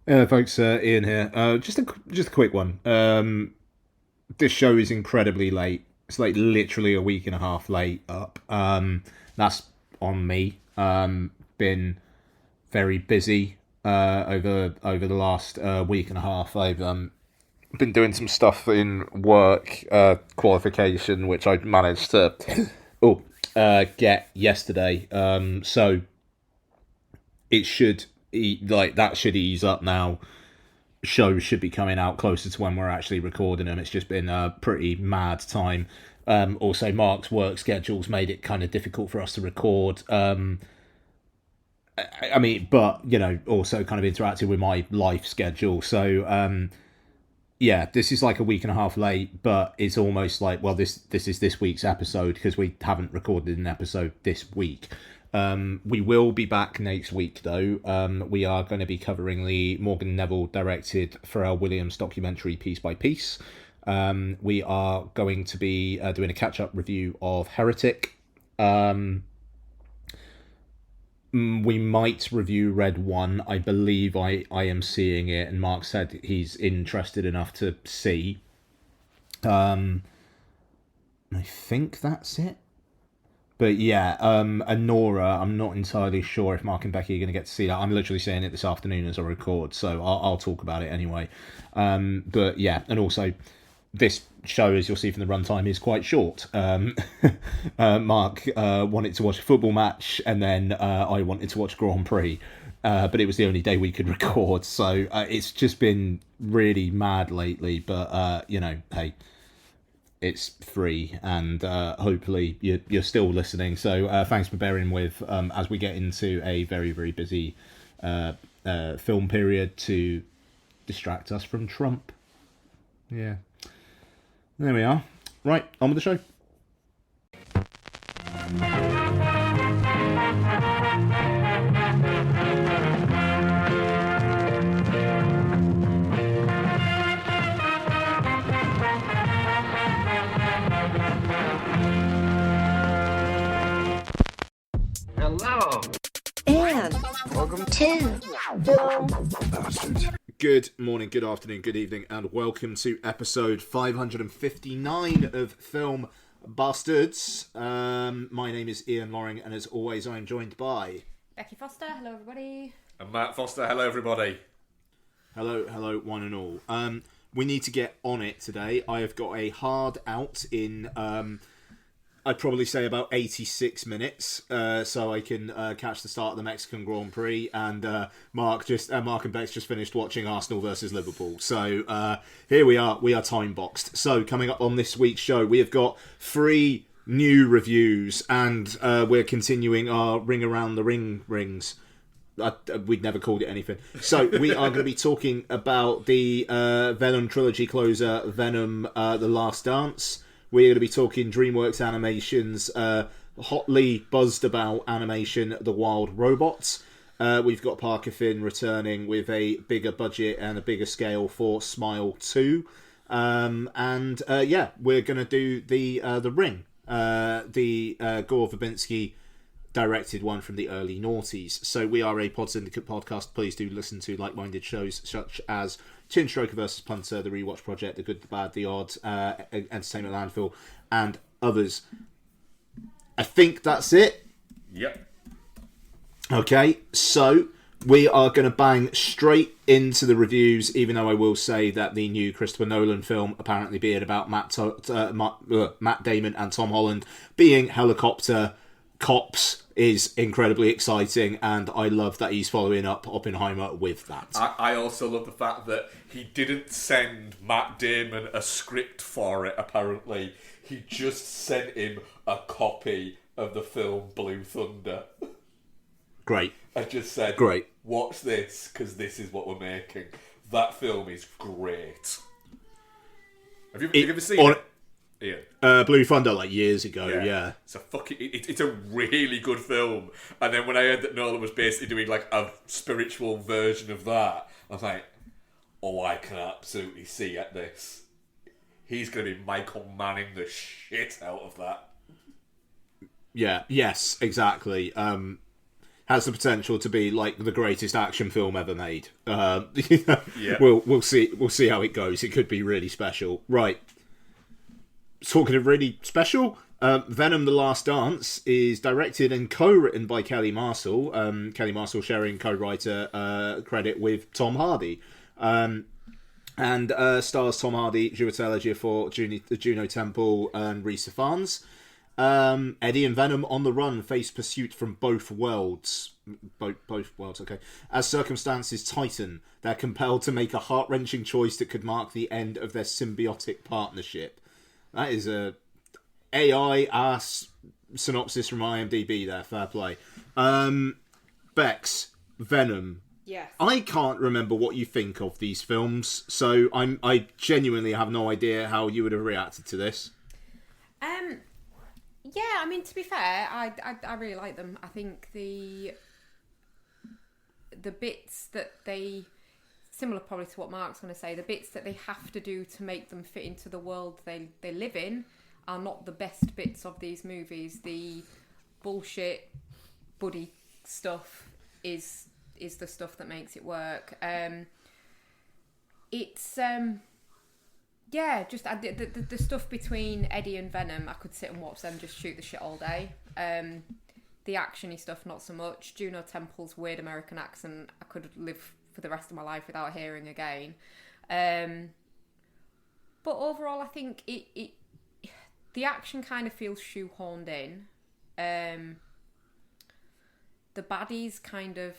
Yeah, folks, Ian here. Just a quick one. This show is incredibly late. It's like literally a week and a half late up. That's on me. Been very busy over the last week and a half. I've been doing some stuff in work qualification, which I managed to get yesterday. So it should like that should ease up now. Shows should be coming out closer to when we're actually recording them. It's just been a pretty mad time. Also, Mark's work schedule's made it kind of difficult for us to record. I mean, but also kind of interacting with my life schedule. So yeah, this is like a week and a half late, but it's almost like, well, this is this week's episode because we haven't recorded an episode this week. We will be back next week, though. We are going to be covering the Morgan Neville directed Pharrell Williams documentary Piece by Piece. We are going to be doing a catch-up review of Heretic. We might review Red One. I believe I am seeing it, and Mark said he's interested enough to see. I think that's it. But yeah, Anora, I'm not entirely sure if Mark and Becky are going to get to see that. I'm literally seeing it this afternoon as I record, so I'll talk about it anyway. But yeah, and also, this show, as you'll see from the runtime, is quite short. Mark wanted to watch a football match, and then I wanted to watch Grand Prix. But it was the only day we could record, so it's just been really mad lately. But hey, it's free, and hopefully you're still listening. So thanks for bearing with as we get into a very, very busy film period to distract us from Trump. Yeah. There we are. Right, on with the show. Hello. And Welcome to Film Bastards. Good morning, good afternoon, good evening, and welcome to episode 559 of Film Bastards. My name is Ian Loring, and as always, I am joined by Becky Foster, hello everybody. And Matt Foster, hello everybody. hello, one and all. We need to get on it today. I have got a hard out in I'd probably say about 86 minutes, so I can catch the start of the Mexican Grand Prix. And Mark and Bex just finished watching Arsenal versus Liverpool. So here we are time boxed. So coming up on this week's show, we have got 3 new reviews, and we're continuing our Ring Around the Ring rings. We'd never called it anything. So we are going to be talking about the Venom trilogy closer, Venom: The Last Dance. We're going to be talking DreamWorks Animation's hotly buzzed about animation, The Wild Robots. We've got Parker Finn returning with a bigger budget and a bigger scale for Smile 2. Yeah, we're going to do the Ring, the Gore Verbinski directed one from the early noughties. So we are a Pod Syndicate podcast. Please do listen to like-minded shows such as Chin Stroker vs. Punter, The Rewatch Project, The Good, The Bad, The Odd, Entertainment Landfill, and others. I think that's it. Yep. Okay, so we are going to bang straight into the reviews, even though I will say that the new Christopher Nolan film, apparently being about Matt Damon and Tom Holland being helicopter cops, is incredibly exciting, and I love that he's following up Oppenheimer with that. I also love the fact that he didn't send Matt Damon a script for it, apparently. He just sent him a copy of the film Blue Thunder. Great. I just said, Great. Watch this, because this is what we're making. That film is great. Have you ever seen it? Yeah. Blue Thunder, like years ago, yeah. It's a really good film. And then when I heard that Nolan was basically doing like a spiritual version of that, I was like, oh, I can absolutely see at this. He's going to be Michael Manning the shit out of that. Yeah, yes, exactly. has the potential to be like the greatest action film ever made. Yeah. We'll see how it goes. It could be really special. Right. Talking of really special, Venom: The Last Dance is directed and co-written by Kelly Marshall. Kelly Marshall sharing co-writer credit with Tom Hardy. And stars Tom Hardy, Chiwetel Ejiofor, Juno Temple, and Rhys Ifans. Eddie and Venom on the run face pursuit from both worlds. Both worlds, okay. As circumstances tighten, they're compelled to make a heart-wrenching choice that could mark the end of their symbiotic partnership. That is a AI-ass synopsis from IMDb there, fair play. Bex, Venom. Yes. I can't remember what you think of these films, so I genuinely have no idea how you would have reacted to this. Yeah, I mean, to be fair, I really like them. I think the bits that they, similar probably to what Mark's going to say, the bits that they have to do to make them fit into the world they live in are not the best bits of these movies. The bullshit buddy stuff is the stuff that makes it work. It's yeah, just the stuff between Eddie and Venom, I could sit and watch them just shoot the shit all day. The actiony stuff, not so much. Juno Temple's weird American accent, I could live for the rest of my life without hearing again. But overall, I think it the action kind of feels shoehorned in. The baddies kind of,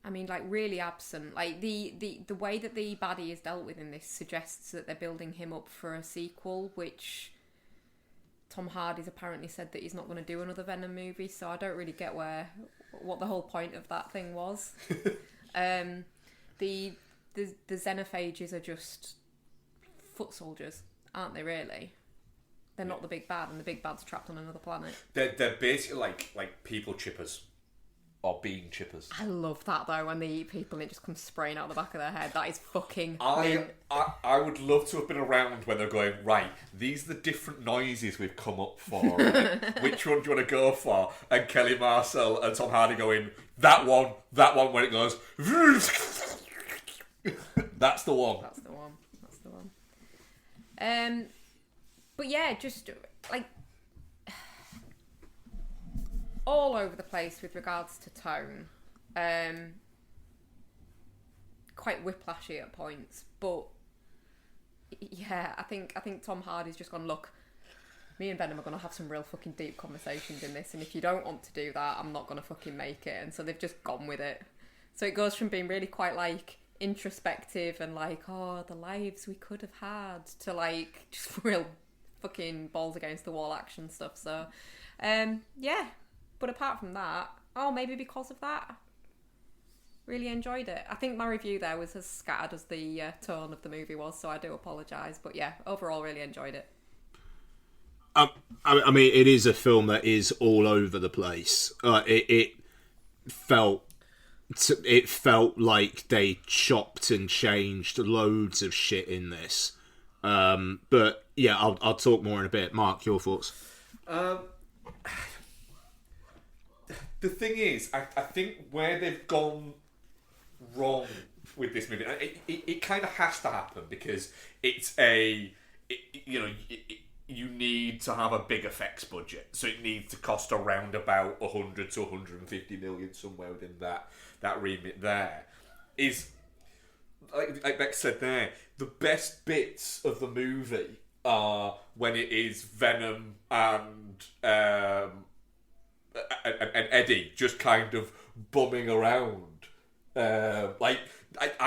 I mean, like, really absent. Like, the way that the baddie is dealt with in this suggests that they're building him up for a sequel, which Tom Hardy's apparently said that he's not going to do another Venom movie, so I don't really get what the whole point of that thing was. The xenophages are just foot soldiers, aren't they, really? They're not the big bad, and the big bad's trapped on another planet. They're basically like people chippers. Or bean chippers. I love that though, when they eat people and it just comes spraying out the back of their head. That is fucking I would love to have been around when they're going, right, these are the different noises we've come up for. Which one do you want to go for? And Kelly Marshall and Tom Hardy going, that one where it goes That's the one. That's the one. But yeah, just like all over the place with regards to tone. Quite whiplashy at points, but yeah, I think Tom Hardy's just gone, look, me and Venom are going to have some real fucking deep conversations in this, and if you don't want to do that, I'm not going to fucking make it. And so they've just gone with it. So it goes from being really quite like introspective and like, oh, the lives we could have had, to like just real fucking balls against the wall action stuff. So yeah, but apart from that, maybe because of that, really enjoyed it. I think my review there was as scattered as the tone of the movie was, so I do apologise. But yeah, overall, really enjoyed it. I mean, it is a film that is all over the place. It felt like they chopped and changed loads of shit in this. But yeah, I'll talk more in a bit. Mark, your thoughts? The thing is, I think where they've gone wrong with this movie, it kind of has to happen because it's you need to have a big effects budget, so it needs to cost around about 100 to 150 million, somewhere within that remit. There is, like Beck said there, the best bits of the movie are when it is Venom and Eddie just kind of bumming around. I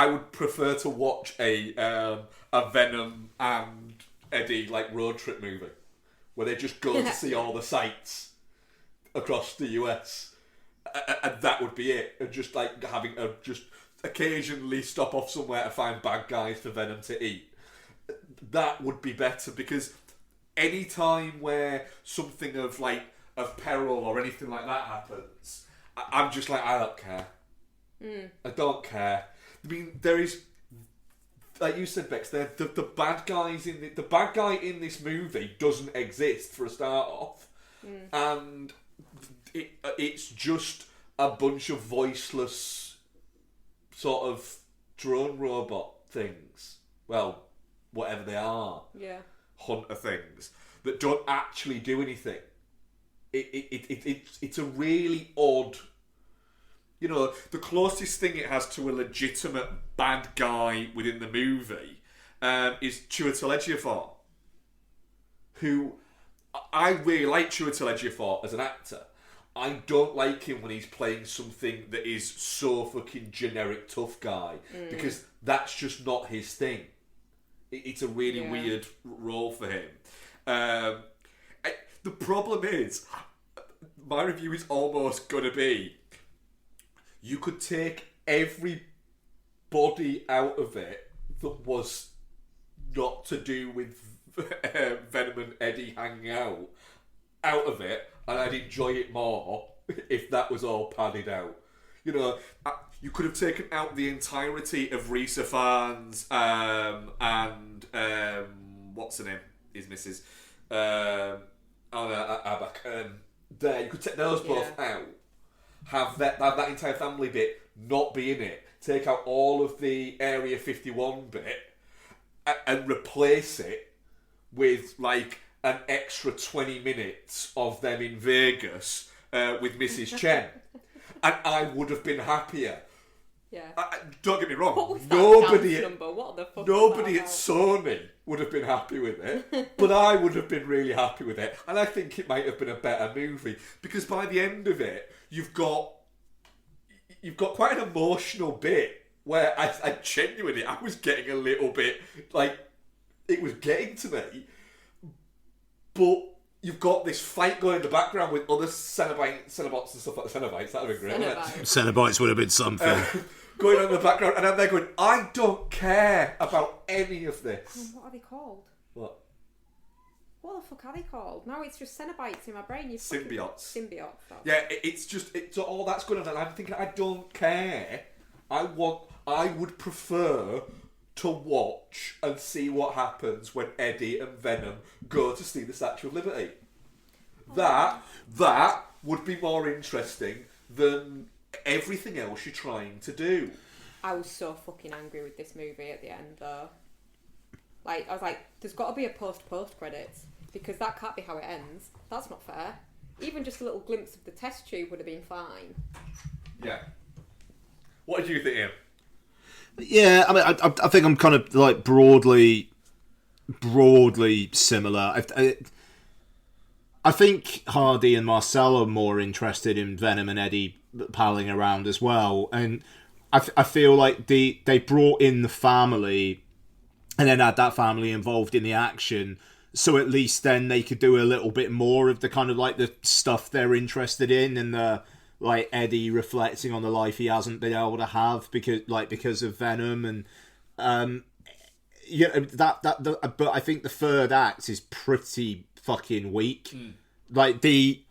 would prefer to watch a Venom and Eddie like road trip movie where they just go to see all the sights across the US, and that would be it. And just like having just occasionally stop off somewhere to find bad guys for Venom to eat. That would be better, because any time where something of peril or anything like that happens, I'm just like, I don't care. I don't care. I mean, there is, like you said, Bex, the bad guys the bad guy in this movie doesn't exist for a start off, and it's just a bunch of voiceless sort of drone robot things. Well, whatever they are. Yeah. Hunter things that don't actually do anything. It's a really odd. You know, the closest thing it has to a legitimate bad guy within the movie is Chiwetel Ejiofor, who I really like Chiwetel Ejiofor as an actor. I don't like him when he's playing something that is so fucking generic tough guy because that's just not his thing. It's a really weird role for him. The problem is, my review is almost going to be, you could take every body out of it that was not to do with Venom and Eddie hanging out of it, and I'd enjoy it more if that was all padded out. You know, you could have taken out the entirety of Risa Farnes and what's her name? His missus. Anna Abak. There, you could take those both out. Have that entire family bit not be in it. Take out all of the Area 51 bit and replace it with like an extra 20 minutes of them in Vegas with Mrs. Chen. And I would have been happier. Yeah. Don't get me wrong. What was that nobody dance number? What the fuck nobody at was Sony would have been happy with it, but I would have been really happy with it. And I think it might have been a better movie because by the end of it, you've got quite an emotional bit where I genuinely I was getting a little bit like it was getting to me, but you've got this fight going in the background with other Cenobites and stuff like Cenobites. That would have been great. Wouldn't it? Cenobites would have been something. Going on in the background, and I'm there going, I don't care about any of this. What are they called? What? What the fuck are they called? No, it's just Cenobites in my brain. Symbiotes. Symbiotes. Yeah, it's all that's going on, and I'm thinking, I don't care. I would prefer to watch and see what happens when Eddie and Venom go to see the Statue of Liberty. That would be more interesting than everything else you're trying to do. I was so fucking angry with this movie at the end, though. Like, I was like, there's got to be a post credits because that can't be how it ends. That's not fair. Even just a little glimpse of the test tube would have been fine. Yeah. What did you think, Ian? Yeah, I mean, I think I'm kind of like broadly similar. I think Hardy and Marcel are more interested in Venom and Eddie palling around as well, and I feel like they brought in the family and then had that family involved in the action, so at least then they could do a little bit more of the kind of like the stuff they're interested in, and the like Eddie reflecting on the life he hasn't been able to have because of Venom, and but I think the third act is pretty fucking weak. Like the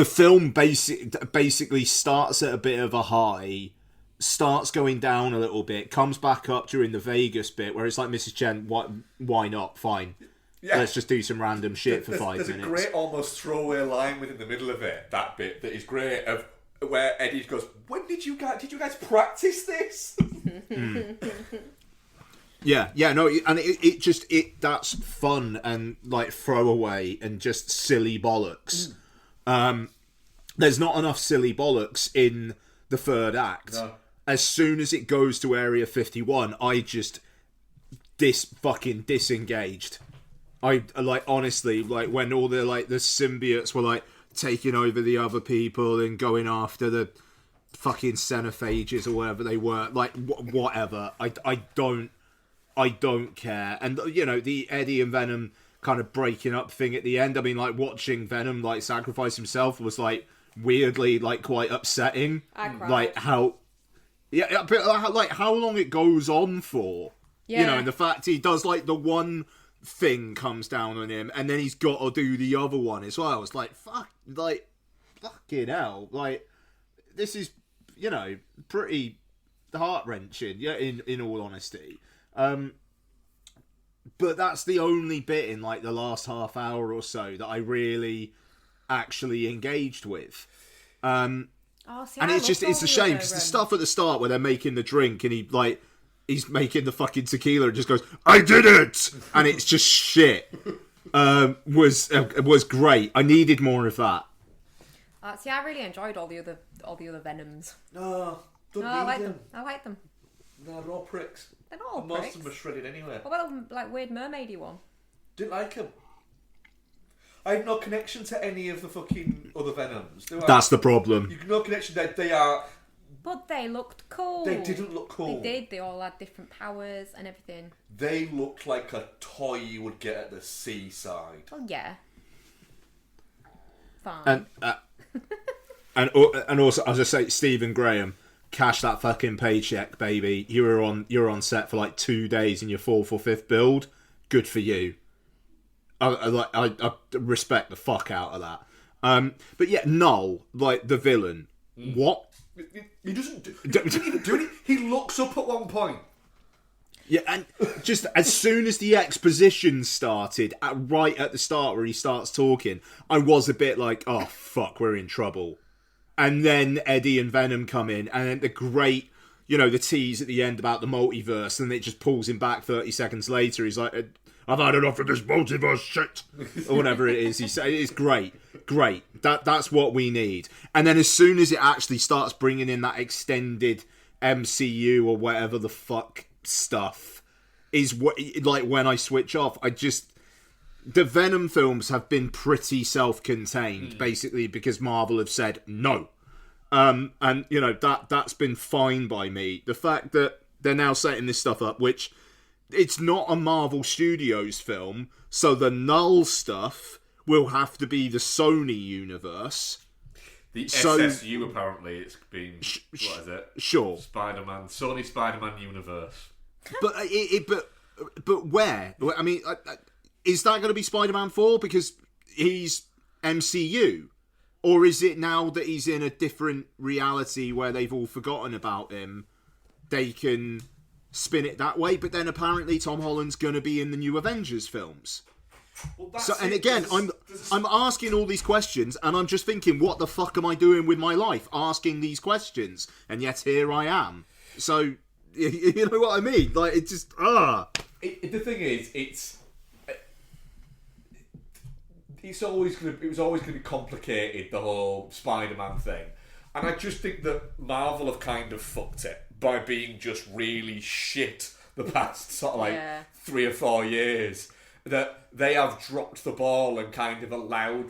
film basically starts at a bit of a high, starts going down a little bit, comes back up during the Vegas bit where it's like, Mrs. Chen, why not? Fine. Yeah. Let's just do some random shit for 5 minutes. There's a great almost throwaway line within the middle of it, that bit, that is great, of where Eddie goes, did you guys practice this? Yeah, no, and it that's fun and like throwaway and just silly bollocks. There's not enough silly bollocks in the third act. No. As soon as it goes to Area 51, I just fucking disengaged. I like, honestly, like when all the like the symbiotes were like taking over the other people and going after the fucking xenophages or whatever they were, like whatever. I don't care. And you know, the Eddie and Venom kind of breaking up thing at the end, I mean, like watching Venom like sacrifice himself was like weirdly like quite upsetting. I cried. Like how but like how long it goes on for. Yeah. You know, and the fact he does like the one thing comes down on him and then he's got to do the other one as well. It's like fucking hell. Like this is, you know, pretty heart-wrenching, yeah, in all honesty. But that's the only bit in like the last half hour or so that I really actually engaged with. Oh, see, And I it's loved a all shame the because the other, stuff at the start where they're making the drink and he's making the fucking tequila and just goes, "I did it," and it's just shit. Was great. I needed more of that. See, I really enjoyed all the other Venoms. No, don't No, I need like them. them. I like them. No, they're all pricks. They're not all And most pricks. of them are shredded anyway. What about the like weird mermaidy one? Didn't like them. I have no connection to any of the fucking other Venoms, do I? That's the problem. You've no connection. They are. But they looked cool. They didn't look cool. They did. They all had different powers and everything. They looked like a toy you would get at the seaside. Oh yeah. Fine. And also, as I say, Stephen Graham, cash that fucking paycheck, baby. You're on set for like 2 days in your 4th or 5th build. Good for you. I respect the fuck out of that. But yeah, Null, like the villain. What? He doesn't even do it. He looks up at one point. Yeah, and just as soon as the exposition started, right at the start where he starts talking, I was a bit like, oh fuck, we're in trouble. And then Eddie and Venom come in, and then the great, the tease at the end about the multiverse, and it just pulls him back 30 seconds later. He's like, I've had enough of this multiverse shit, or whatever it is. He said, it's great. That's what we need. And then as soon as it actually starts bringing in that extended MCU or whatever the fuck stuff, is what, like, when I switch off, the Venom films have been pretty self-contained, basically, because Marvel have said no. And, that's been fine by me. The fact that they're now setting this stuff up, which, it's not a Marvel Studios film, so the Null stuff will have to be the Sony universe. The SSU, apparently, it's been, what is it? Sure. Sony Spider-Man universe. But where? I mean, is that going to be Spider-Man 4 because he's MCU? Or is it now that he's in a different reality where they've all forgotten about him, they can spin it that way? But then apparently Tom Holland's going to be in the new Avengers films. Well, And again, I'm asking all these questions, and I'm just thinking, what the fuck am I doing with my life? Asking these questions, and yet here I am. So, you know what I mean? Like, it just, The thing is, it was always going to be complicated, the whole Spider-Man thing, and I just think that Marvel have kind of fucked it by being just really shit the past sort of 3 or 4 years. That they have dropped the ball and kind of allowed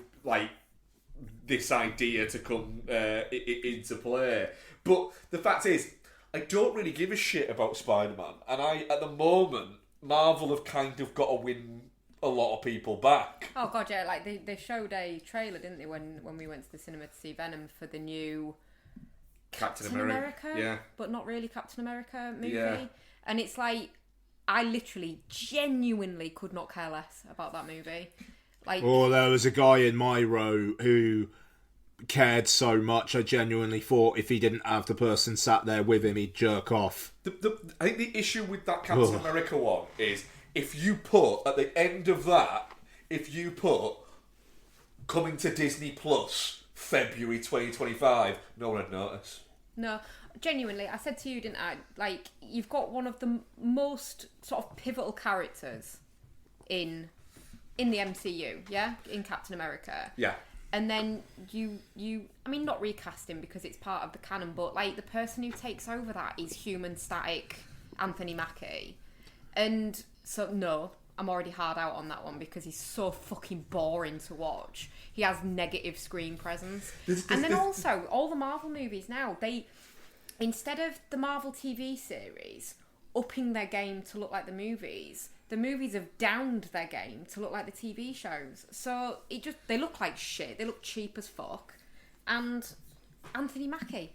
this idea to come into play. But the fact is, I don't really give a shit about Spider-Man, and at the moment, Marvel have kind of got to win a lot of people back. Oh god, yeah, like they showed a trailer, didn't they, when we went to the cinema to see Venom for the new Captain America, yeah, but not really Captain America movie. Yeah. And it's like, I literally genuinely could not care less about that movie. Like, there was a guy in my row who cared so much, I genuinely thought if he didn't have the person sat there with him, he'd jerk off. I think the issue with that Captain America one is, if you put, at the end of that, coming to Disney Plus, February 2025, no one would notice. No, genuinely, I said to you, didn't I? Like, you've got one of the most sort of pivotal characters in the MCU, yeah? In Captain America. Yeah. And then you I mean, not recast him because it's part of the canon, but like the person who takes over that is human static Anthony Mackie. And so, no, I'm already hard out on that one because he's so fucking boring to watch. He has negative screen presence. And then also, all the Marvel movies now, instead of the Marvel TV series upping their game to look like the movies have downed their game to look like the TV shows. So they look like shit. They look cheap as fuck. And Anthony Mackie.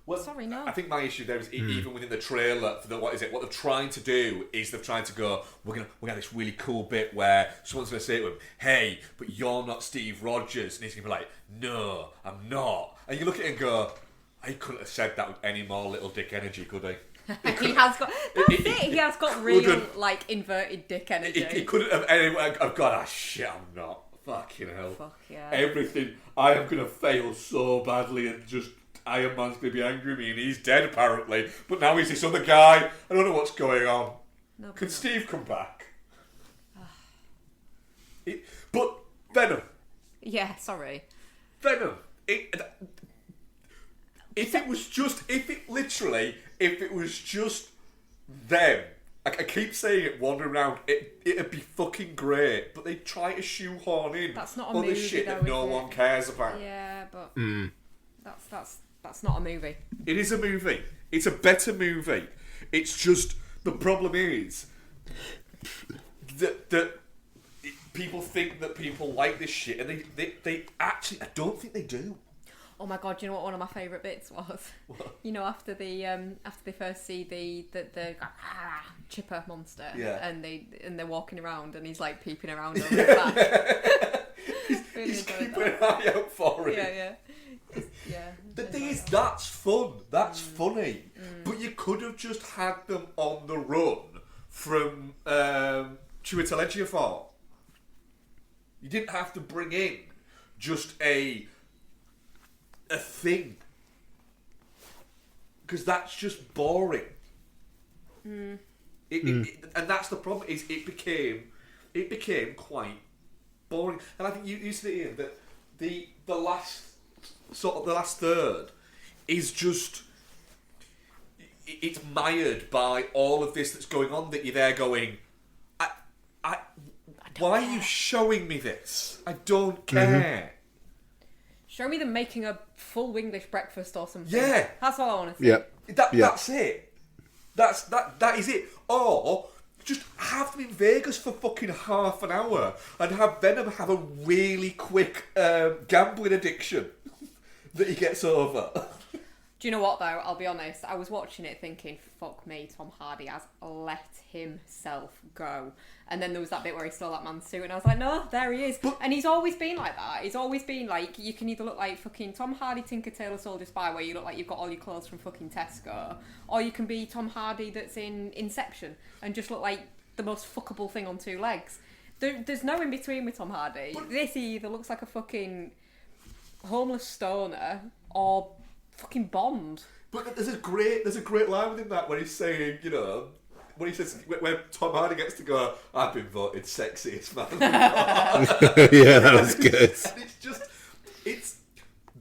Well, sorry, no. I think my issue there is even within the trailer for what they're trying to do is they're trying to go, we're gonna have this really cool bit where someone's gonna say to him, hey, but you're not Steve Rogers, and he's gonna be like, no, I'm not. And you look at it and go, I couldn't have said that with any more little dick energy, could I? He has got he has got real like inverted dick energy. He couldn't have anyway. I've got shit, I'm not. fucking hell. Fuck yeah. Everything. I am going to fail so badly and just Iron Man's going to be angry at me and he's dead apparently. But now he's this other guy. I don't know what's going on. No, Can no. Steve come back? But Venom. Yeah, sorry. Venom. If it was just them, I keep saying it wandering around, it'd be fucking great, but they try to shoehorn in That's not a all movie, this shit that though, no is it? one cares about. Yeah, but that's not a movie. It is a movie. It's a better movie. It's just, the problem is that people think that people like this shit, and they actually, I don't think they do. Oh my god! Do you know what one of my favourite bits was? What? You know, after they first see the chipper monster, Yeah. and they're walking around, and he's like peeping around over his back. Really He's enjoyed keeping that. an eye out for it. Yeah. The thing is, that's fun. That's funny. But you could have just had them on the run from Chiwetel Ejiofor. You didn't have to bring in just a thing, because that's just boring. And that's the problem. Is it became quite boring. And I think you said it, Ian, that the last third is just, it's mired by all of this that's going on, that you're there going, why are you showing me this? I don't care. Show me them making a full English breakfast or something. Yeah. That's all I want to see. Yep. That's it. That is it. Or just have them in Vegas for fucking half an hour and have Venom have a really quick gambling addiction that he gets over. Do you know what though? I'll be honest. I was watching it thinking, "Fuck me, Tom Hardy has let himself go." And then there was that bit where he stole that man's suit, and I was like, "No, there he is." And he's always been like that. He's always been like, you can either look like fucking Tom Hardy, Tinker Tailor Soldier Spy, where you look like you've got all your clothes from fucking Tesco, or you can be Tom Hardy that's in Inception and just look like the most fuckable thing on two legs. There's no in between with Tom Hardy. This he either looks like a fucking homeless stoner or fucking Bond. But there's a great line within that where he's saying, you know, when he says, where Tom Hardy gets to go, "I've been voted sexiest man." Yeah, that was good. And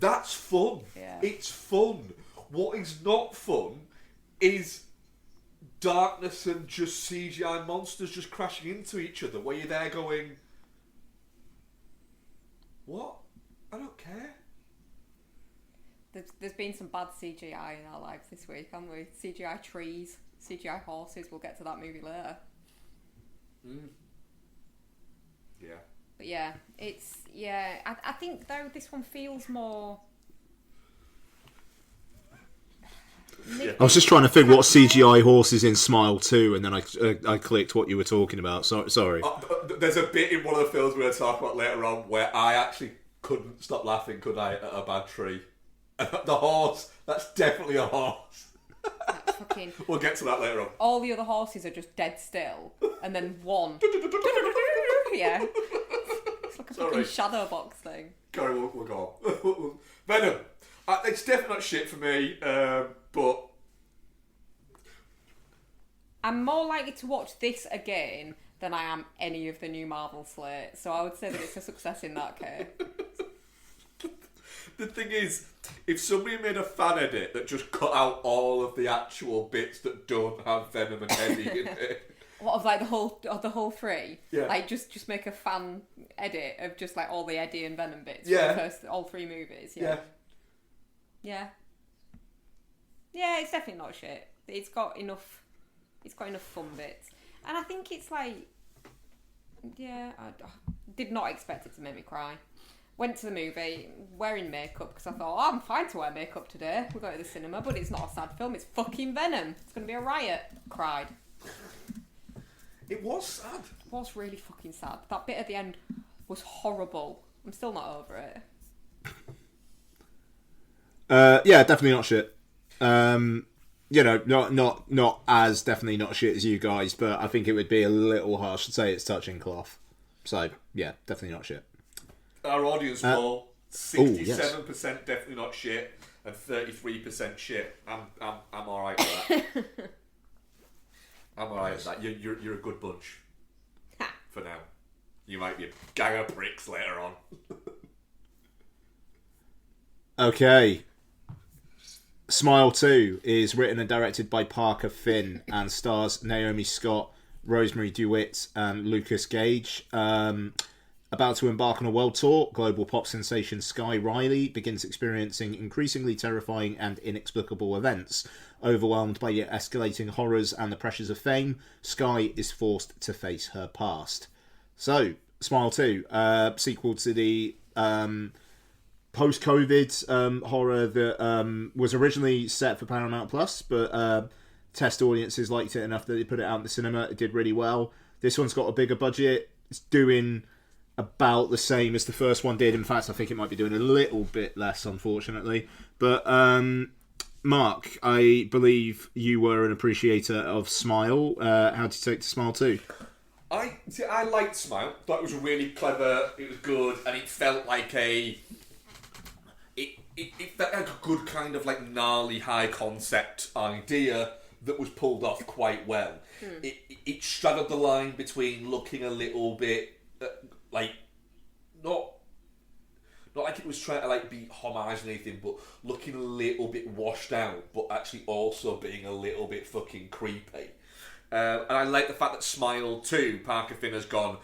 that's fun. Yeah. It's fun. What is not fun is darkness and just CGI monsters just crashing into each other, where you're there going, what? I don't care. There's been some bad CGI in our lives this week, haven't we? CGI trees, CGI horses. We'll get to that movie later. Yeah. But yeah, I think though this one feels more. I was just trying to figure what CGI horses in Smile 2, and then I clicked what you were talking about. Sorry. There's a bit in one of the films we're going to talk about later on where I actually couldn't stop laughing, could I, at a bad tree. The horse, that's definitely a horse. Fucking. We'll get to that later on. All the other horses are just dead still, and then one. Yeah. It's like a fucking shadow box thing. Sorry, we'll go on. Venom. It's definitely not shit for me, but I'm more likely to watch this again than I am any of the new Marvel slate, so I would say that it's a success in that case. the thing is, if somebody made a fan edit that just cut out all of the actual bits that don't have Venom and Eddie in it. What, of like the whole three? Yeah. Like just make a fan edit of just like all the Eddie and Venom bits Yeah. from the first, all three movies. Yeah. Yeah. Yeah, it's definitely not shit. It's got enough fun bits. And I think it's like, yeah, I did not expect it to make me cry. Went to the movie wearing makeup because I thought, oh, I'm fine to wear makeup today. We'll go to the cinema, but it's not a sad film. It's fucking Venom. It's going to be a riot. Cried. It was sad. It was really fucking sad. That bit at the end was horrible. I'm still not over it. Yeah, definitely not shit. You know, not as definitely not shit as you guys, but I think it would be a little harsh to say it's touching cloth. So yeah, definitely not shit. our audience poll: 67% definitely not shit, and 33% shit. I'm all right with that. I'm all right with that. You're a good bunch for now. You might be a gang of pricks later on. Okay. Smile 2 is written and directed by Parker Finn and stars Naomi Scott, Rosemary DeWitt, and Lucas Gage. About to embark on a world tour, global pop sensation Sky Riley begins experiencing increasingly terrifying and inexplicable events. Overwhelmed by escalating horrors and the pressures of fame, Sky is forced to face her past. So, Smile 2, sequel to the post-COVID horror that was originally set for Paramount Plus, but test audiences liked it enough that they put it out in the cinema. It did really well. This one's got a bigger budget. It's doing about the same as the first one did. In fact, I think it might be doing a little bit less, unfortunately. But Mark, I believe you were an appreciator of Smile. How did you take to Smile 2? I liked Smile. Thought it was really clever. It was good, and it felt like It felt like a good kind of like gnarly high concept idea that was pulled off quite well. It straddled the line between looking a little bit like not like it was trying to like be homage and anything, but looking a little bit washed out, but actually also being a little bit fucking creepy. And I like the fact that Smile 2, Parker Finn has gone,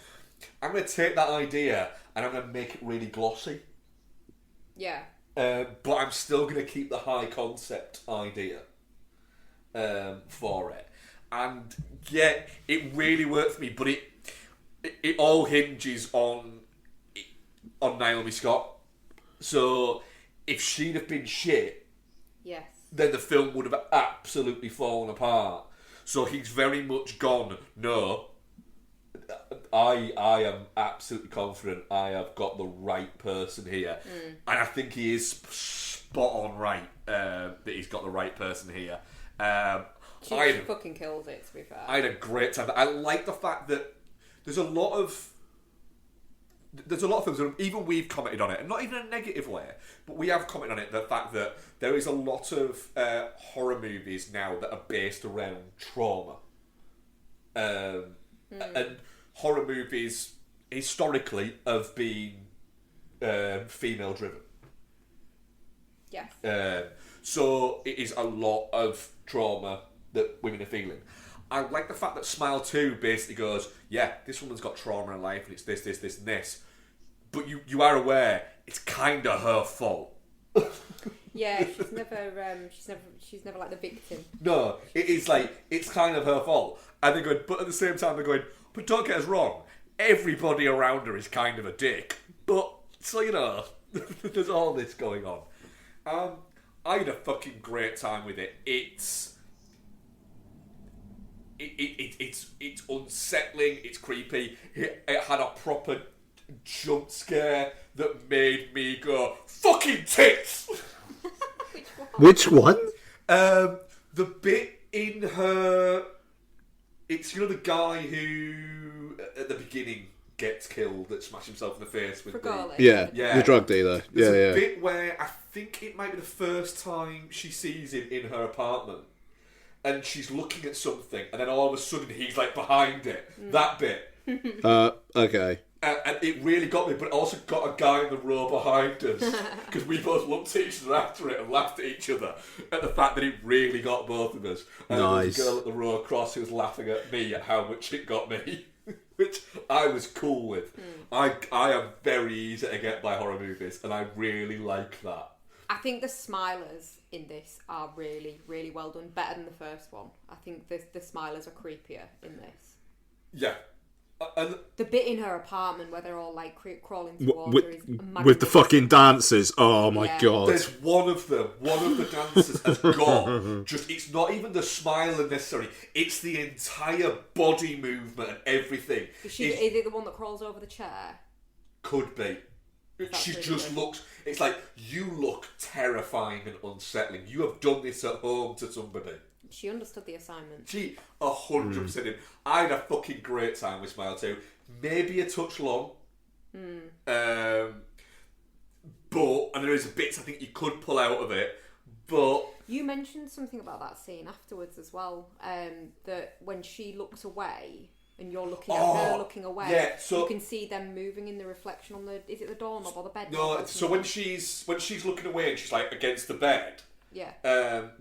I'm going to take that idea and I'm going to make it really glossy. Yeah. But I'm still going to keep the high concept idea for it. And yeah, it really worked for me, but it all hinges on Naomi Scott. So if she'd have been shit, Yes. then the film would have absolutely fallen apart. So he's very much gone, no, I am absolutely confident I have got the right person here. And I think he is spot on right that he's got the right person here. She fucking kills it, to be fair. I had a great time. I like the fact that there's a lot of films, and even we've commented on it, and not even in a negative way, but we have commented on it, the fact that there is a lot of horror movies now that are based around trauma. And horror movies historically have been female driven. Yes. So it is a lot of trauma that women are feeling. I like the fact that Smile 2 basically goes, yeah, this woman's got trauma in life and it's this, and this. But you are aware it's kind of her fault. Yeah, she's never like the victim. No, it is like, it's kind of her fault. And they're going, but at the same time they're going, but don't get us wrong, everybody around her is kind of a dick. But, so you know, there's all this going on. I had a fucking great time with it. It's unsettling, it's creepy. It had a proper jump scare that made me go, fucking tits! Which one? The bit in her... It's, you know, the guy who, at the beginning, gets killed, that smashed himself in the face with Fragole. Yeah, the drug dealer. There's Yeah. a bit where I think it might be the first time she sees him in her apartment, and she's looking at something, and then all of a sudden he's like behind it. That bit. Okay. And it really got me, but it also got a guy in the row behind us, because we both looked at each other after it and laughed at each other at the fact that it really got both of us. And Nice. there was a girl at the row across who was laughing at me at how much it got me, which I was cool with. I am very easy to get by horror movies, and I really like that. I think the smilers in this are really, really well done. Better than the first one. I think the smilers are creepier in this. Yeah. And The bit in her apartment where they're all like crawling towards her is With the fucking dancers. Oh my Yeah. god. there's one of the dancers has got just, it's not even the smile necessarily, it's the entire body movement and everything. Is it the one that crawls over the chair? Could be. That's She really just good. looks, it's like, you look terrifying and unsettling. You have done this at home to somebody. She understood the assignment. She 100% in. I had a fucking great time with Smile 2. Maybe a touch long. and there is bits I think you could pull out of it, but You mentioned something about that scene afterwards as well. That when she looks away and you're looking at her looking away, yeah, so you can see them moving in the reflection on the. Is it the doorknob or the bed? no. So when she's looking away and she's like against the bed, yeah,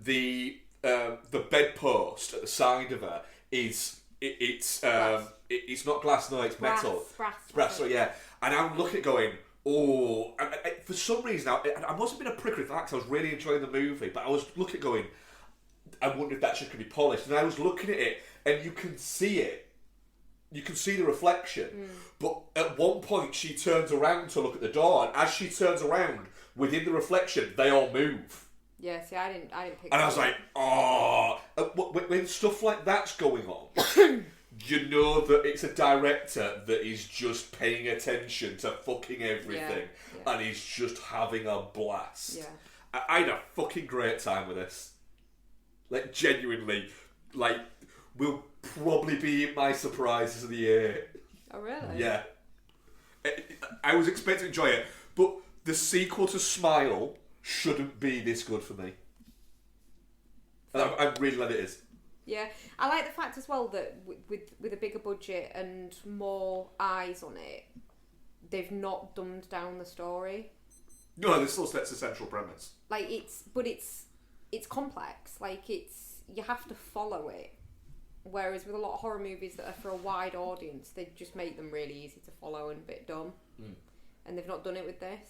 the bedpost at the side of her it's not glass, no, it's metal. Brass, so yeah. And I'm looking at going, oh, and for some reason, I must have been a prick with that because I was really enjoying the movie, but I was looking at going, I wonder if that's just going to be polished. And I was looking at it, and you can see it. You can see the reflection. But at one point, she turns around to look at the door, and as she turns around, within the reflection, they all move. Yeah, see, I didn't pick. And I was like, oh, when stuff like that's going on, you know that it's a director that is just paying attention to fucking everything, and he's just having a blast. Yeah, I had a fucking great time with this. Like, genuinely, like, will probably be in my surprises of the year. Oh really? Yeah. I was expecting to enjoy it, but the sequel to Smile shouldn't be this good for me. And I'm really glad it is. Yeah, I like the fact as well that with a bigger budget and more eyes on it, they've not dumbed down the story. No, this still sets the central premise. Like it's complex. Like you have to follow it. Whereas with a lot of horror movies that are for a wide audience, they just make them really easy to follow and a bit dumb. And they've not done it with this.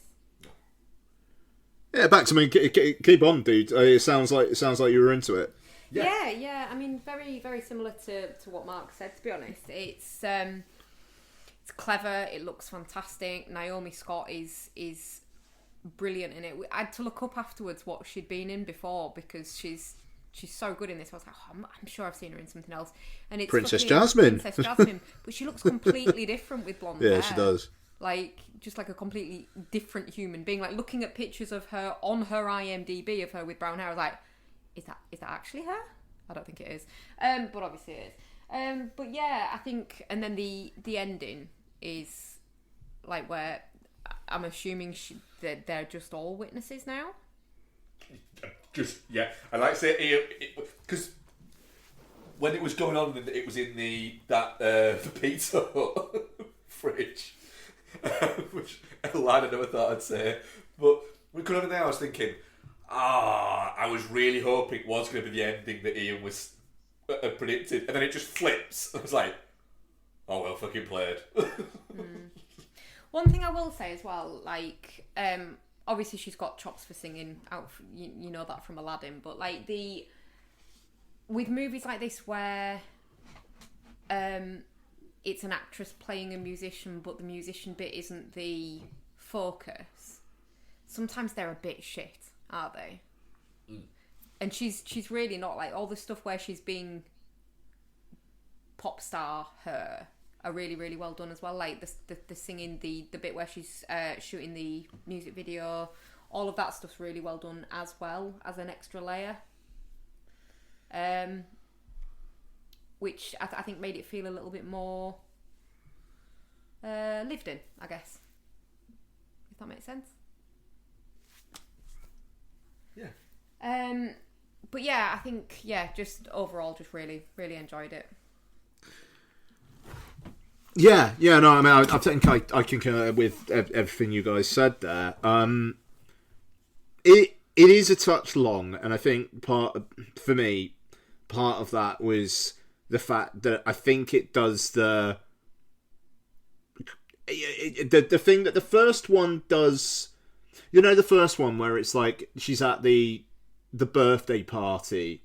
Yeah, back to me. Keep on, dude. It sounds like you were into it. Yeah. I mean, very, very similar to what Mark said. To be honest, it's clever. It looks fantastic. Naomi Scott is brilliant in it. I had to look up afterwards what she'd been in before because she's so good in this. I was like, oh, I'm sure I've seen her in something else. And it's Princess Jasmine, but she looks completely different with blonde hair. Yeah, she does. Like, just like a completely different human being. Like, looking at pictures of her on her IMDb of her with brown hair, I was like, is that actually her? I don't think it is. But obviously it is. But yeah, I think, and then the ending is like where I'm assuming they're just all witnesses now. Just, yeah. I like to say, because when it was going on, it was in the Pizza Hut fridge. Which a line I never thought I'd say, but we could have now. I was thinking, I was really hoping it was going to be the ending that Ian was predicted, and then it just flips. I was like, oh well, fucking played. One thing I will say as well, like, obviously she's got chops for singing. You know that from Aladdin, but like with movies like this where it's an actress playing a musician, but the musician bit isn't the focus. Sometimes they're a bit shit, aren't they? And she's really not. Like, all the stuff where she's being pop star her are really, really well done as well. Like the singing, the bit where she's shooting the music video, all of that stuff's really well done as well as an extra layer. Which I think made it feel a little bit more lived in, I guess. If that makes sense. Yeah. But yeah, I think, just overall, just really, really enjoyed it. Yeah, no, I mean, I think I concur with everything you guys said there. It is a touch long, and I think part of that was the fact that I think it does the thing that the first one does. You know, the first one where it's like she's at the birthday party,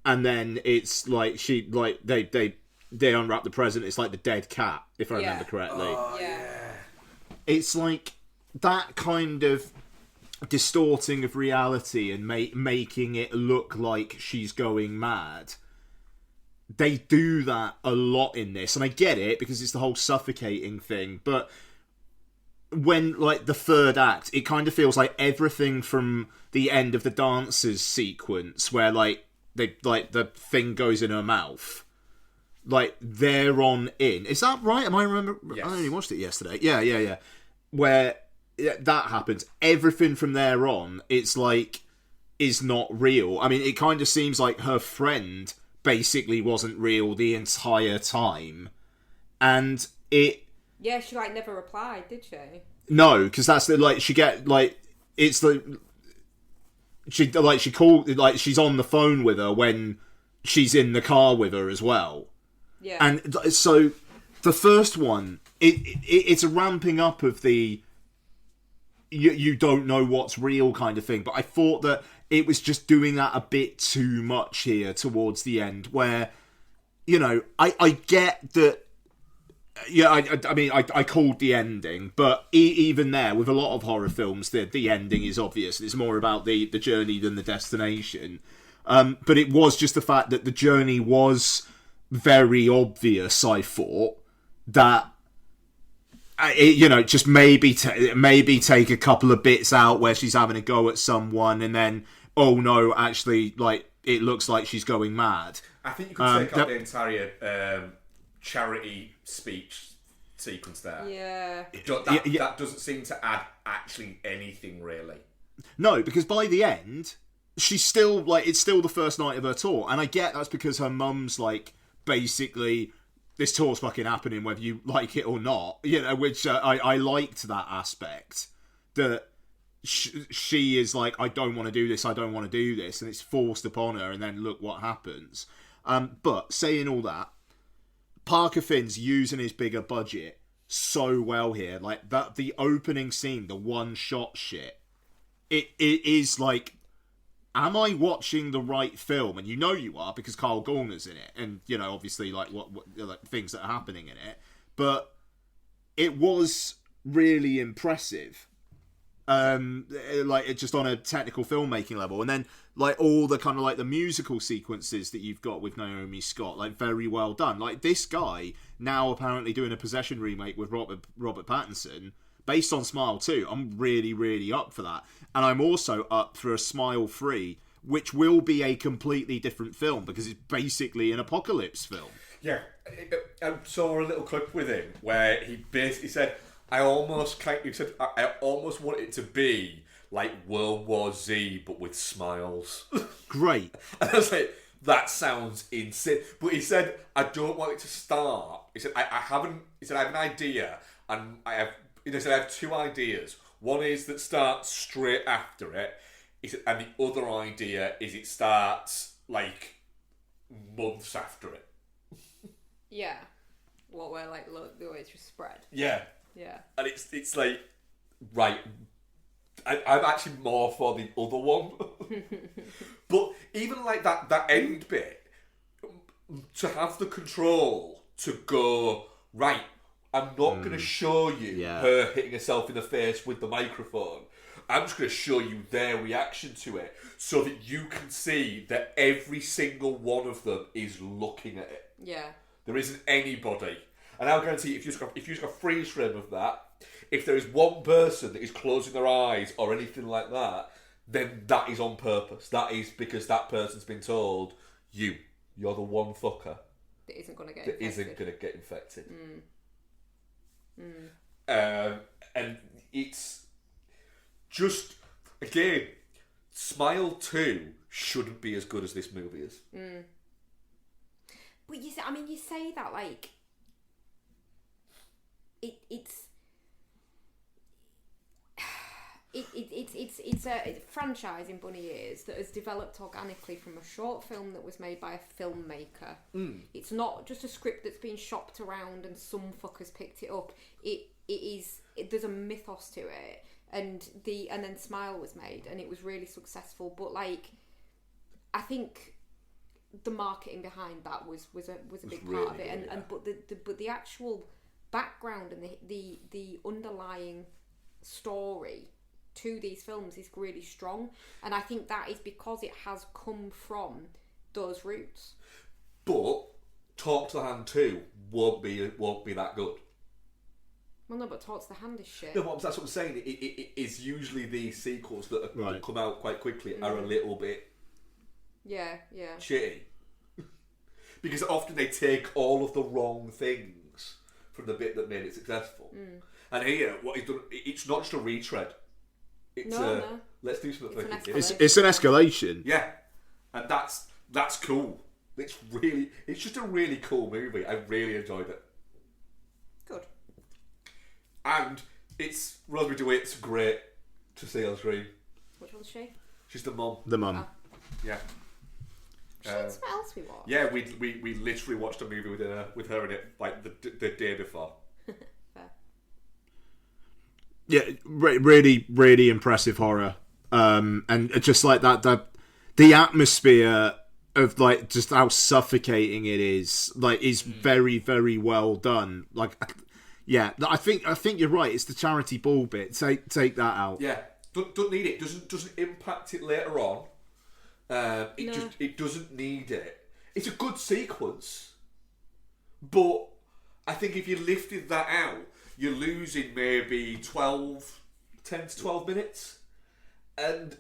and then it's like they unwrap the present. It's like the dead cat, if I remember correctly. Oh, yeah. It's like that kind of distorting of reality and making it look like she's going mad. They do that a lot in this, and I get it because it's the whole suffocating thing, but when, like, the third act, it kind of feels like everything from the end of the dancers sequence where, like, the thing goes in her mouth, like, they're on in. Is that right? Am I remember? Yes. I only watched it yesterday. Yeah. Where that happens. Everything from there on, it's like, is not real. I mean, it kind of seems like her friend basically wasn't real the entire time, and it. Yeah, she like never replied, did she? No, because that's the like she get like it's the she called like she's on the phone with her when she's in the car with her as well. Yeah. And so the first one, it's a ramping up of the you don't know what's real kind of thing. But I thought that it was just doing that a bit too much here towards the end, where, you know, I get that. Yeah, I mean, I called the ending, but even there, with a lot of horror films, the ending is obvious. It's more about the journey than the destination. But it was just the fact that the journey was very obvious, I thought, that, you know, just maybe take a couple of bits out where she's having a go at someone, and then, oh no, actually, like, it looks like she's going mad. I think you could take out the entire charity speech sequence there. Yeah. That doesn't seem to add actually anything, really. No, because by the end, she's still, like, it's still the first night of her tour, and I get that's because her mum's, like, basically, this tour's fucking happening whether you like it or not, you know, which I liked that aspect, that she is like, I don't want to do this, and it's forced upon her, and then look what happens. But saying all that, Parker Finn's using his bigger budget so well here. Like, that, the opening scene, the one-shot shit, it is like, am I watching the right film? And you know you are, because Carl Gallner's in it, and, you know, obviously, like, what like, things that are happening in it. But it was really impressive. Like, it just on a technical filmmaking level, and then like all the kind of like the musical sequences that you've got with Naomi Scott, like, very well done. Like, this guy now apparently doing a Possession remake with Robert Pattinson based on Smile 2. I'm really up for that, and I'm also up for a Smile 3, which will be a completely different film because it's basically an apocalypse film. Yeah, I saw a little clip with him where he basically said, I almost want it to be like World War Z, but with smiles. Great. And I was like, that sounds insane. But he said, I don't want it to start. He said, I have an idea, and I have two ideas. One is that starts straight after it. He said, and the other idea is it starts like months after it. Yeah. What, where like the way it's just spread. Yeah. Yeah. And it's like, right, I'm actually more for the other one. But even like that end bit, to have the control to go, right, I'm not going to show you her hitting herself in the face with the microphone. I'm just going to show you their reaction to it so that you can see that every single one of them is looking at it. Yeah. There isn't anybody. And I'll guarantee if you just got a freeze frame of that, if there is one person that is closing their eyes or anything like that, then that is on purpose. That is because that person's been told, you're the one fucker that isn't going to get infected. And it's just, again, Smile 2 shouldn't be as good as this movie is. But you say that like it's a franchise in bunny ears that has developed organically from a short film that was made by a filmmaker. It's not just a script that's been shopped around and some fuckers picked it up. There's a mythos to it, and then Smile was made and it was really successful. But like, I think the marketing behind that was a big part of it, but the actual background and the underlying story to these films is really strong, and I think that is because it has come from those roots. But Talk to the Hand 2 won't be that good. Well, no, but Talk to the Hand is shit. No, that's what I'm saying. It is usually the sequels that come out quite quickly are a little bit shitty. Because often they take all of the wrong things from the bit that made it successful. And here, what he's done, it's not just a retread. It's No. let's do something. It's an fucking escalation. It's an escalation. Yeah, and that's cool. It's just a really cool movie. I really enjoyed it. Good. And it's Rosemary DeWitt's great to see on screen. Which one's she? She's the mum. The mum. Yeah. She what else we watched? Yeah, we literally watched a movie with her in it like the day before. Fair. Yeah, really, really impressive horror. And just like that, the atmosphere of like just how suffocating it is, like, is very, very well done. Like, yeah, I think you're right. It's the charity ball bit. Take that out. Yeah, don't need it. Doesn't impact it later on. It doesn't need it. It's a good sequence, but I think if you lifted that out, you're losing maybe 10 to 12 minutes, and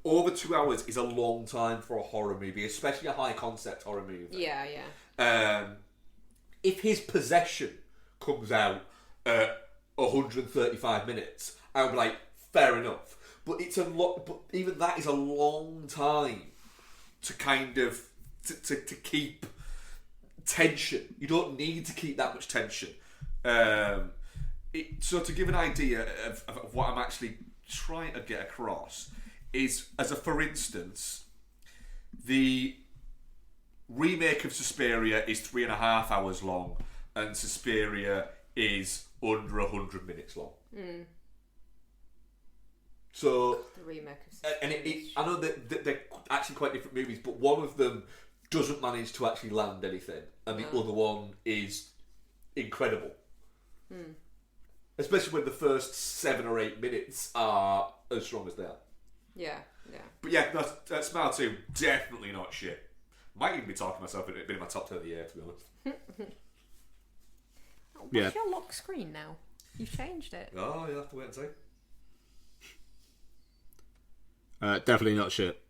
over 2 hours is a long time for a horror movie, especially a high concept horror movie. Yeah. If his possession comes out at 135 minutes, I would be like, fair enough. But it's a lot. But even that is a long time to kind of to keep tension. You don't need to keep that much tension. So to give an idea of what I'm actually trying to get across is, for instance, the remake of Suspiria is 3.5 hours long, and Suspiria is under 100 minutes long. So The remake of Suspiria. and I know that they're actually quite different movies, but one of them doesn't manage to actually land anything, and the other one is incredible. Especially when the first 7 or 8 minutes are as strong as they are. Yeah. But yeah, that's Smile 2, definitely not shit. Might even be talking myself into it being in my top 10 of the year, to be honest. What's your lock screen now? You've changed it. Oh, you'll have to wait and see. Definitely not shit.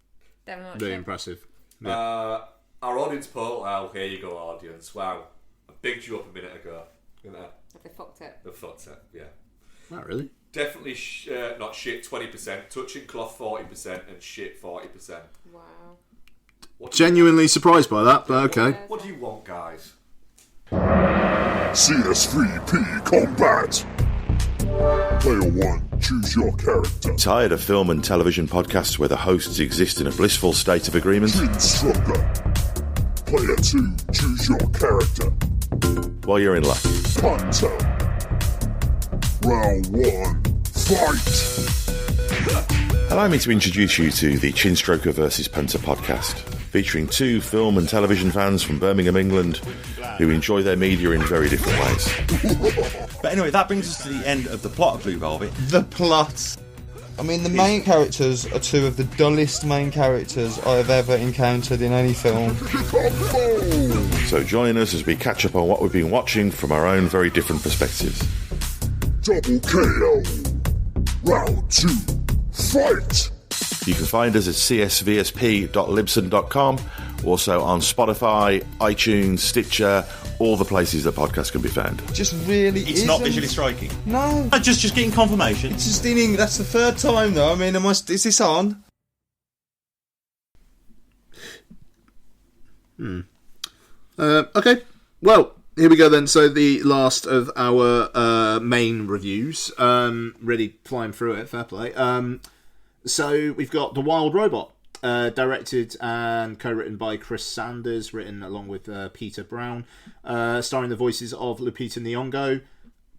Definitely not Very shit. impressive. Our audience poll. Oh, here you go, audience. Wow, I bigged you up a minute ago. Look at that. Have they fucked it? The fucked it, yeah. Not really. Definitely not shit, 20%, touching cloth 40%, and shit 40%. Wow. Genuinely surprised by that, but okay. What do you want, guys? CS3P Combat. Player 1, choose your character. Tired of film and television podcasts where the hosts exist in a blissful state of agreement? Twin Stronger. Player 2, choose your character. Well, you're in luck. Hunter. Round 1, fight! Allow me to introduce you to the Chinstroker vs. Punter podcast, featuring two film and television fans from Birmingham, England, who enjoy their media in very different ways. But anyway, that brings us to the end of the plot of Blue Velvet. The plot. I mean, the main characters are two of the dullest main characters I have ever encountered in any film. So join us as we catch up on what we've been watching from our own very different perspectives. Double KO. Round 2, fight! You can find us at csvsp.libsyn.com, also on Spotify, iTunes, Stitcher, all the places that podcasts can be found. Just really It's isn't. not visually striking. No. Just getting confirmation. It's just in English. That's the third time, though. I mean, is this on? Okay. Well, here we go then. So the last of our main reviews. Really flying through it. Fair play. So we've got The Wild Robot, directed and co-written by Chris Sanders, written along with Peter Brown, starring the voices of Lupita Nyong'o,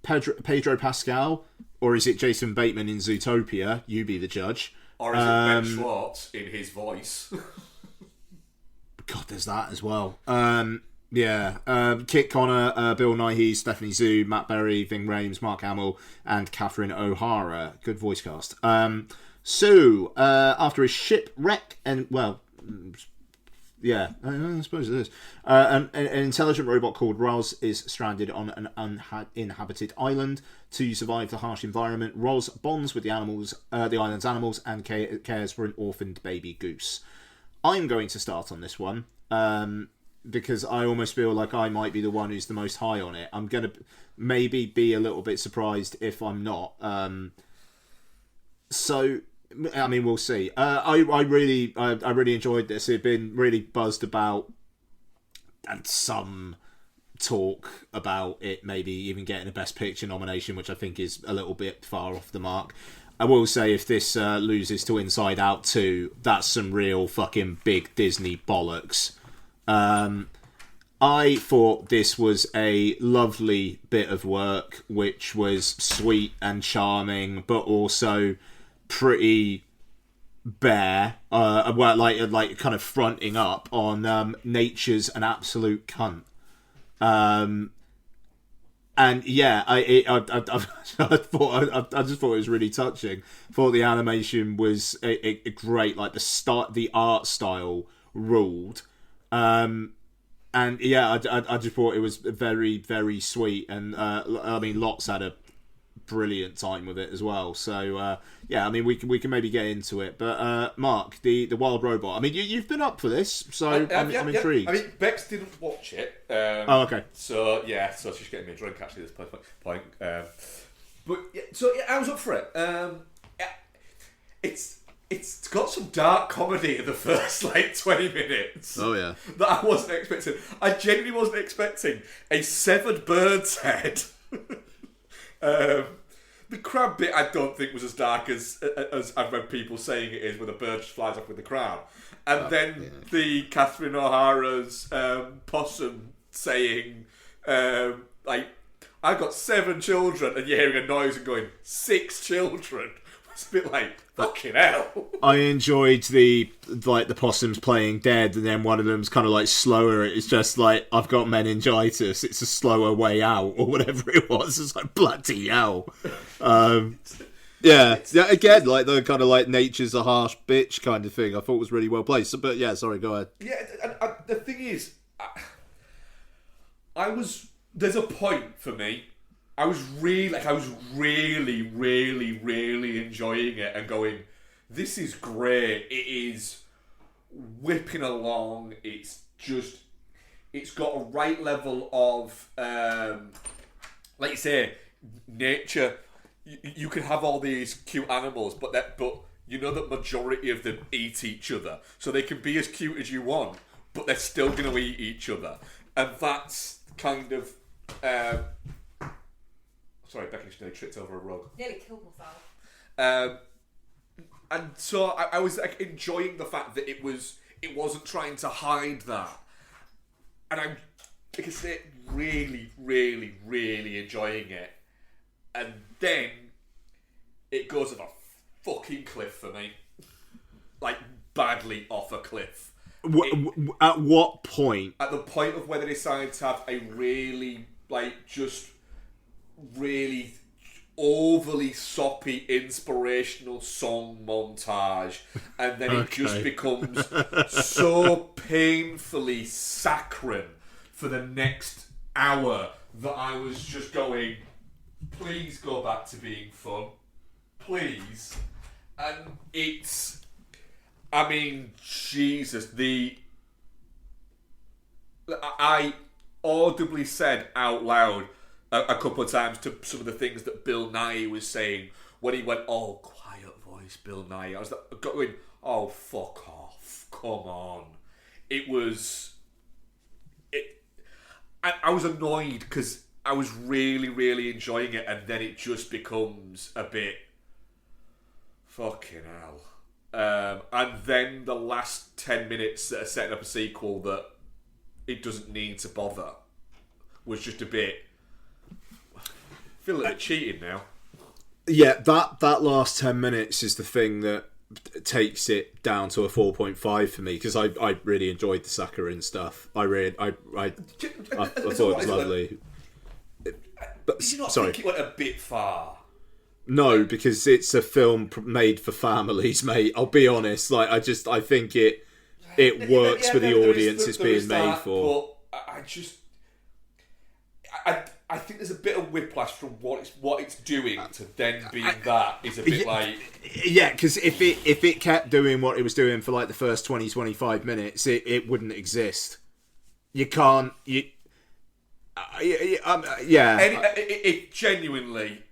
Pedro Pascal, or is it Jason Bateman in Zootopia? You be the judge. Or is it Ben Schwartz in his voice? God, there's that as well. Kit Connor, Bill Nighy, Stephanie Zhu, Matt Berry, Ving Rhames, Mark Hamill, and Catherine O'Hara. Good voice cast. So, after a shipwreck, and, well, yeah, I suppose it is. An intelligent robot called Roz is stranded on an uninhabited island. To survive the harsh environment, Roz bonds with the island's animals, and cares for an orphaned baby goose. I'm going to start on this one. because I almost feel like I might be the one who's the most high on it. I'm gonna maybe be a little bit surprised if I'm not. So I mean, we'll see. I really enjoyed this. It'd been really buzzed about, and some talk about it maybe even getting a Best Picture nomination, which I think is a little bit far off the mark. I will say, if this loses to Inside Out 2, that's some real fucking big Disney bollocks. I thought this was a lovely bit of work, which was sweet and charming, but also pretty bare, like kind of fronting up on nature's an absolute cunt. And yeah, I just thought it was really touching. Thought the animation was a great, like the art style ruled. And yeah, I just thought it was very, very sweet, and I mean, Lot's had a brilliant time with it as well. So yeah, I mean, we can maybe get into it. But Mark, the wild robot. I mean, you've been up for this, so I'm intrigued. I mean, Bex didn't watch it. Oh, okay. So yeah, so she's getting me a drink actually at this point. But yeah, so yeah, I was up for it. Yeah, it's got some dark comedy in the first like 20 minutes. Oh yeah, that I wasn't expecting. I genuinely wasn't expecting a severed bird's head. The crab bit I don't think was as dark as I've read people saying it is, where the bird just flies off with the crab. And then the Catherine O'Hara's possum saying, like, I've got 7 children, and you're hearing a noise and going, 6 children. It's a bit like, fucking hell. I enjoyed the possums playing dead, and then one of them's kind of like slower. It's just like, I've got meningitis. It's a slower way out, or whatever it was. It's like, bloody hell. Yeah, again, like the kind of like nature's a harsh bitch kind of thing. I thought was really well placed. So, but yeah, sorry, go ahead. Yeah, and the thing is, there's a point for me. I was really, really, really enjoying it and going, this is great. It is whipping along. It's got a right level of, like you say, nature. You can have all these cute animals, but you know that majority of them eat each other. So they can be as cute as you want, but they're still going to eat each other. And that's kind of... Sorry, Becky just nearly tripped over a rug. Nearly killed myself. And so I was like enjoying the fact that it wasn't trying to hide that, and I'm, like I say, really, really, really enjoying it. And then it goes off a fucking cliff for me, like badly off a cliff. At what point? At the point of where they decide to have a really, like, just really overly soppy inspirational song montage, and then it just becomes so painfully saccharine for the next hour that I was just going, please go back to being fun, please. And it's, I mean, Jesus, I audibly said out loud a couple of times to some of the things that Bill Nighy was saying when he went, oh, quiet voice, Bill Nighy. I was going, oh, fuck off, come on. I was annoyed because I was really, really enjoying it, and then it just becomes a bit fucking hell. And then the last 10 minutes that are setting up a sequel that it doesn't need to bother was just a bit... I feel like they're cheating now. Yeah, that last 10 minutes is the thing that takes it down to a 4.5 for me, because I really enjoyed the saccharine stuff. I thought it was lovely. But, did you not sorry. think it went a bit far? No, because it's a film made for families, mate. I'll be honest. Like, I think it works for the audience it's being made for. But I think there's a bit of whiplash from what it's doing to then being that is a bit like... Yeah, because if it kept doing what it was doing for like the first 20-25 minutes, it wouldn't exist. you can't. Yeah. It genuinely.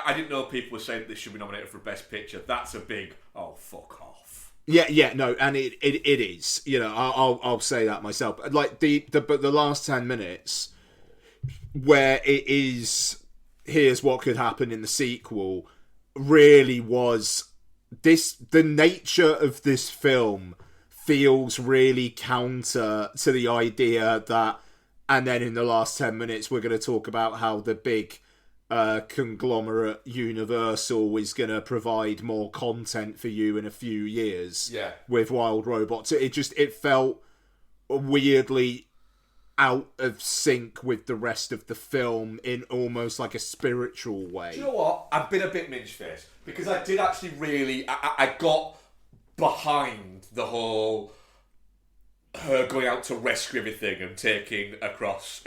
I didn't know people were saying this should be nominated for Best Picture. That's a big fuck off. Yeah, no, and it is. You know, I'll say that myself. Like but the last 10 minutes, where it is, here's what could happen in the sequel, really was this. The nature of this film feels really counter to the idea that, and then in the last 10 minutes we're going to talk about how the big conglomerate Universal is going to provide more content for you in a few years with Wild Robots. It felt weirdly out of sync with the rest of the film in almost like a spiritual way. Do you know what? I've been a bit minge-faced because I did actually really... I got behind the whole her going out to rescue everything and taking across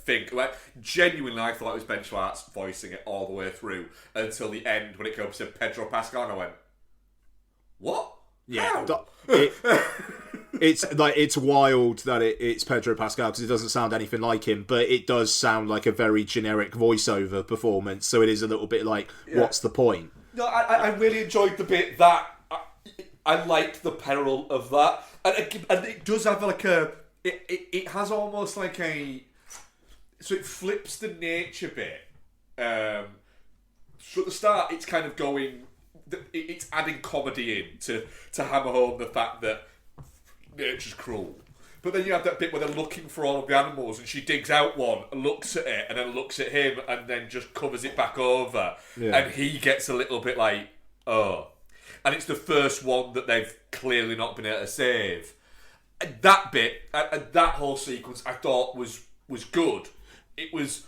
Fink. Like, genuinely, I thought it was Ben Schwartz voicing it all the way through until the end when it comes to Pedro Pascal, and I went, what? Yeah. It's wild that it's Pedro Pascal because it doesn't sound anything like him, but it does sound like a very generic voiceover performance, so it is a little bit like, what's the point? No, I really enjoyed the bit that... I liked the peril of that. And it does have like a... It has almost like a... So it flips the nature bit. So at the start, it's kind of going... It's adding comedy in to hammer home the fact that nature's cruel. But then you have that bit where they're looking for all of the animals and she digs out one and looks at it and then looks at him and then just covers it back over. Yeah. And he gets a little bit like, oh... And it's the first one that they've clearly not been able to save. That bit, that whole sequence, I thought was good. It was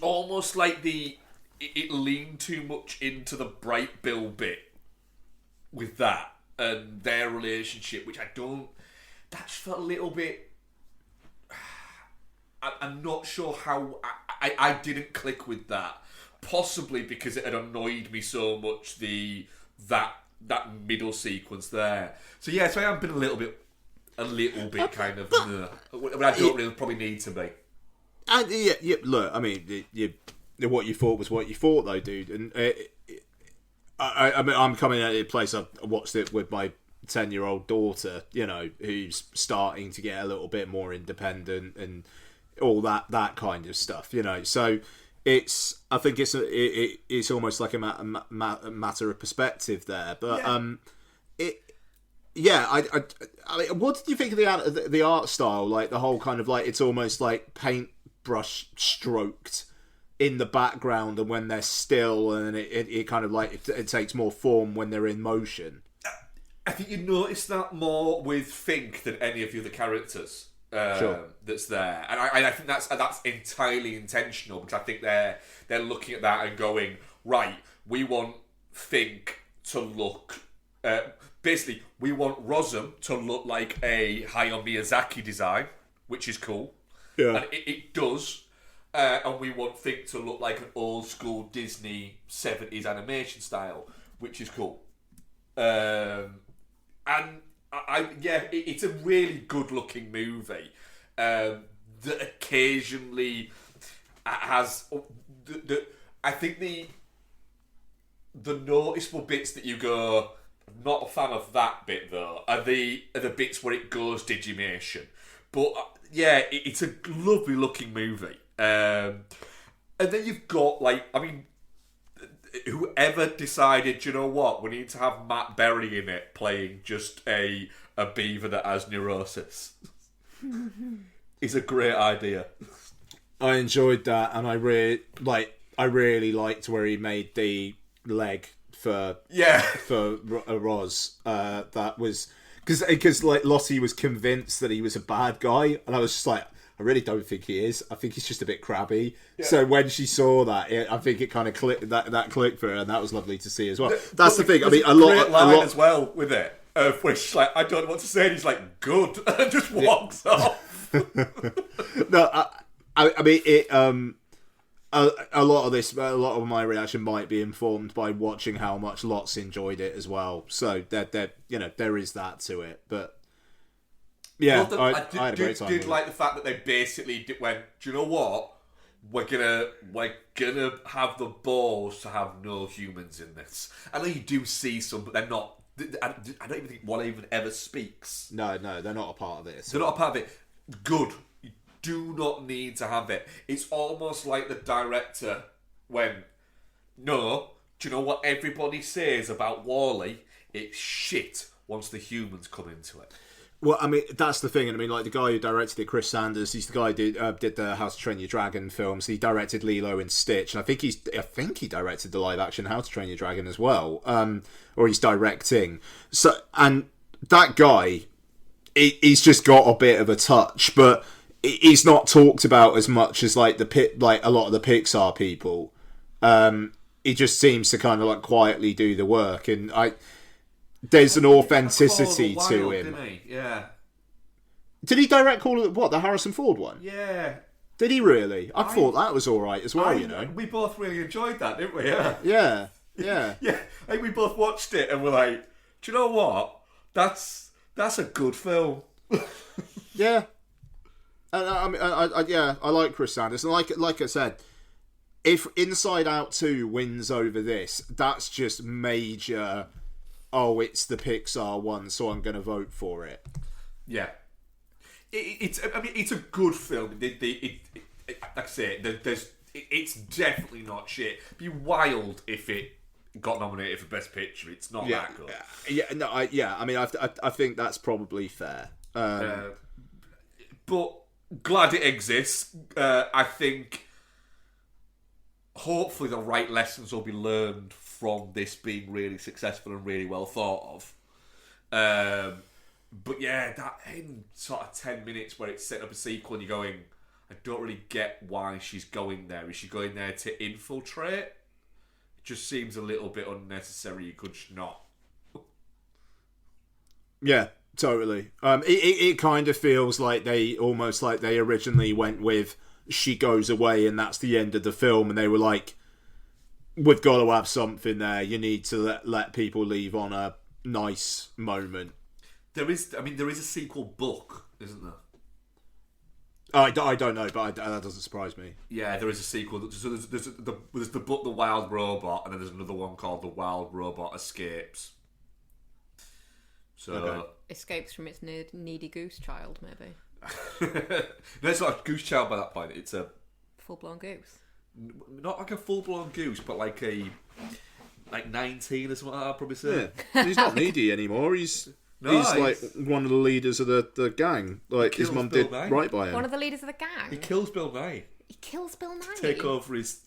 almost like it leaned too much into the Bright Bill bit with that and their relationship, which that just felt a little bit. I'm not sure how I didn't click with that. Possibly because it had annoyed me so much that middle sequence there. So I have been a little bit kind of. But I don't really probably need to be. And look, I mean, what you thought was what you thought, though, dude. And I mean, I'm coming at a place. I watched it with my 10-year-old daughter, you know, who's starting to get a little bit more independent and all that kind of stuff, you know. So. I think it's almost like a matter of perspective there, but I mean, what did you think of the art style? Like the whole kind of like it's almost like paintbrush stroked in the background, and when they're still, and it kind of like it takes more form when they're in motion. I think you notice that more with Fink than any of the other characters. Sure. That's there, and I think that's entirely intentional because I think they're looking at that and going, right, we want Fink to look basically we want Rosum to look like a Hayao Miyazaki design, which is cool, and it does, and we want Fink to look like an old school Disney 70s animation style, which is cool, and it's a really good-looking movie that occasionally has. I think the noticeable bits that you go, not a fan of that bit though, are the bits where it goes Digimation. But it's a lovely-looking movie. And then you've got whoever decided, you know what, we need to have Matt Berry in it playing just a beaver that has neurosis. It's a great idea. I enjoyed that, and I really liked where he made the leg for Roz. That was because like Lottie was convinced that he was a bad guy, and I was just like, I really don't think he is. I think he's just a bit crabby. Yeah. So when she saw that, I think it kind of clicked. That clicked for her, and that was lovely to see as well. That's the thing. I mean, a lot as well with it, where she's like, I don't know what to say, and he's like, good, and just walks off. No, I mean it. A lot of my reaction might be informed by watching how much Lots enjoyed it as well. So there is that to it, but. Yeah, Love them. I had a great time. Did with like the fact that they basically went, do you know what? We're gonna have the balls to have no humans in this. I know you do see some, but they're not. I don't even think one even ever speaks. No, they're not a part of this. They're not a part of it. Good. You do not need to have it. It's almost like the director went, no, do you know what everybody says about Wall-E? It's shit once the humans come into it. Well, I mean, that's the thing. And I mean, like, the guy who directed it, Chris Sanders, he's the guy who did the How to Train Your Dragon films. He directed Lilo and Stitch, and I think he directed the live-action How to Train Your Dragon as well, or he's directing. So, and that guy, he's just got a bit of a touch, but he's not talked about as much as like a lot of the Pixar people. He just seems to kind of like quietly do the work, and there's an authenticity to him. Didn't he? Yeah. Did he direct all of the Harrison Ford one? Yeah. Did he really? I thought that was all right as well. We both really enjoyed that, didn't we? Yeah. Yeah. Yeah. I think we both watched it and we're like, do you know what? That's a good film. Yeah. And I like Chris Sanders, and like I said, if Inside Out 2 wins over this, that's just major. Oh, it's the Pixar one, so I'm going to vote for it. Yeah, it's a good film. Like I say, it's definitely not shit. It'd be wild if it got nominated for Best Picture. It's not that good. I mean, I think that's probably fair. But glad it exists. I think hopefully the right lessons will be learned from this being really successful and really well thought of. But yeah, that end sort of 10 minutes where it's setting up a sequel and you're going, I don't really get why she's going there. Is she going there to infiltrate? It just seems a little bit unnecessary. You could just not. Yeah, totally. It kind of feels like they originally went with she goes away and that's the end of the film, and they were like, we've got to have something there. You need to let people leave on a nice moment. There is a sequel book, isn't there? I don't know, but that doesn't surprise me. Yeah, there is a sequel. So there's the book The Wild Robot, and then there's another one called The Wild Robot Escapes. So Okay. Escapes from its needy goose child, maybe. No, it's not a goose child by that point. It's a Full-blown goose. not like a full-blown goose, but like 19 or something like that, I'd probably say. Yeah. He's not needy anymore. He's like one of the leaders of the gang. Like his mum did Nye. right by him. One of the leaders of the gang. He kills Bill Nye. He kills Bill Nye. Take over his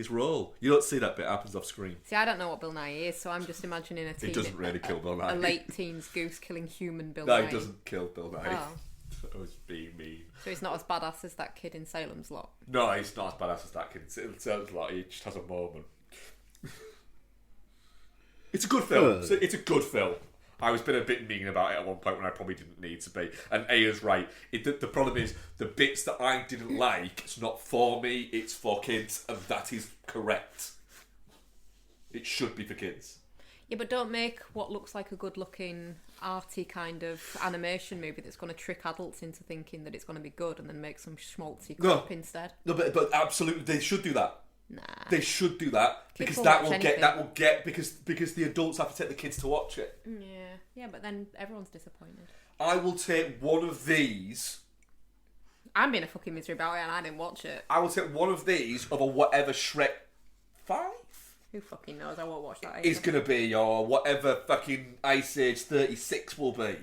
role. You don't see that bit, it happens off screen. See, I don't know what Bill Nye is, so I'm just imagining a teen. He doesn't really kill Bill Nye. A late teens goose killing human Bill No, Nye. he doesn't kill Bill Nye. Oh. I was being mean. So he's not as badass as that kid in Salem's Lot. No, he's not as badass as that kid. It sounds like he just has a moment. It's a good film. It's a good film. I was been a bit mean about it at one point when I probably didn't need to be. And Aya's right. The problem is, the bits that I didn't like, it's not for me, it's for kids, and that is correct. It should be for kids. Yeah, but don't make what looks like a good-looking, arty kind of animation movie that's going to trick adults into thinking that it's going to be good and then make some schmaltzy crap instead. No, but absolutely, they should do that. Nah. They should do that Kids because will that watch will get because the adults have to take the kids to watch it. Yeah, but then everyone's disappointed. I will take one of these. I'm being a fucking misery about it and I didn't watch it. I will take one of these over whatever Shrek 5 Who fucking knows? I won't watch that either. is going to be, or whatever fucking Ice Age 36 will be. I'd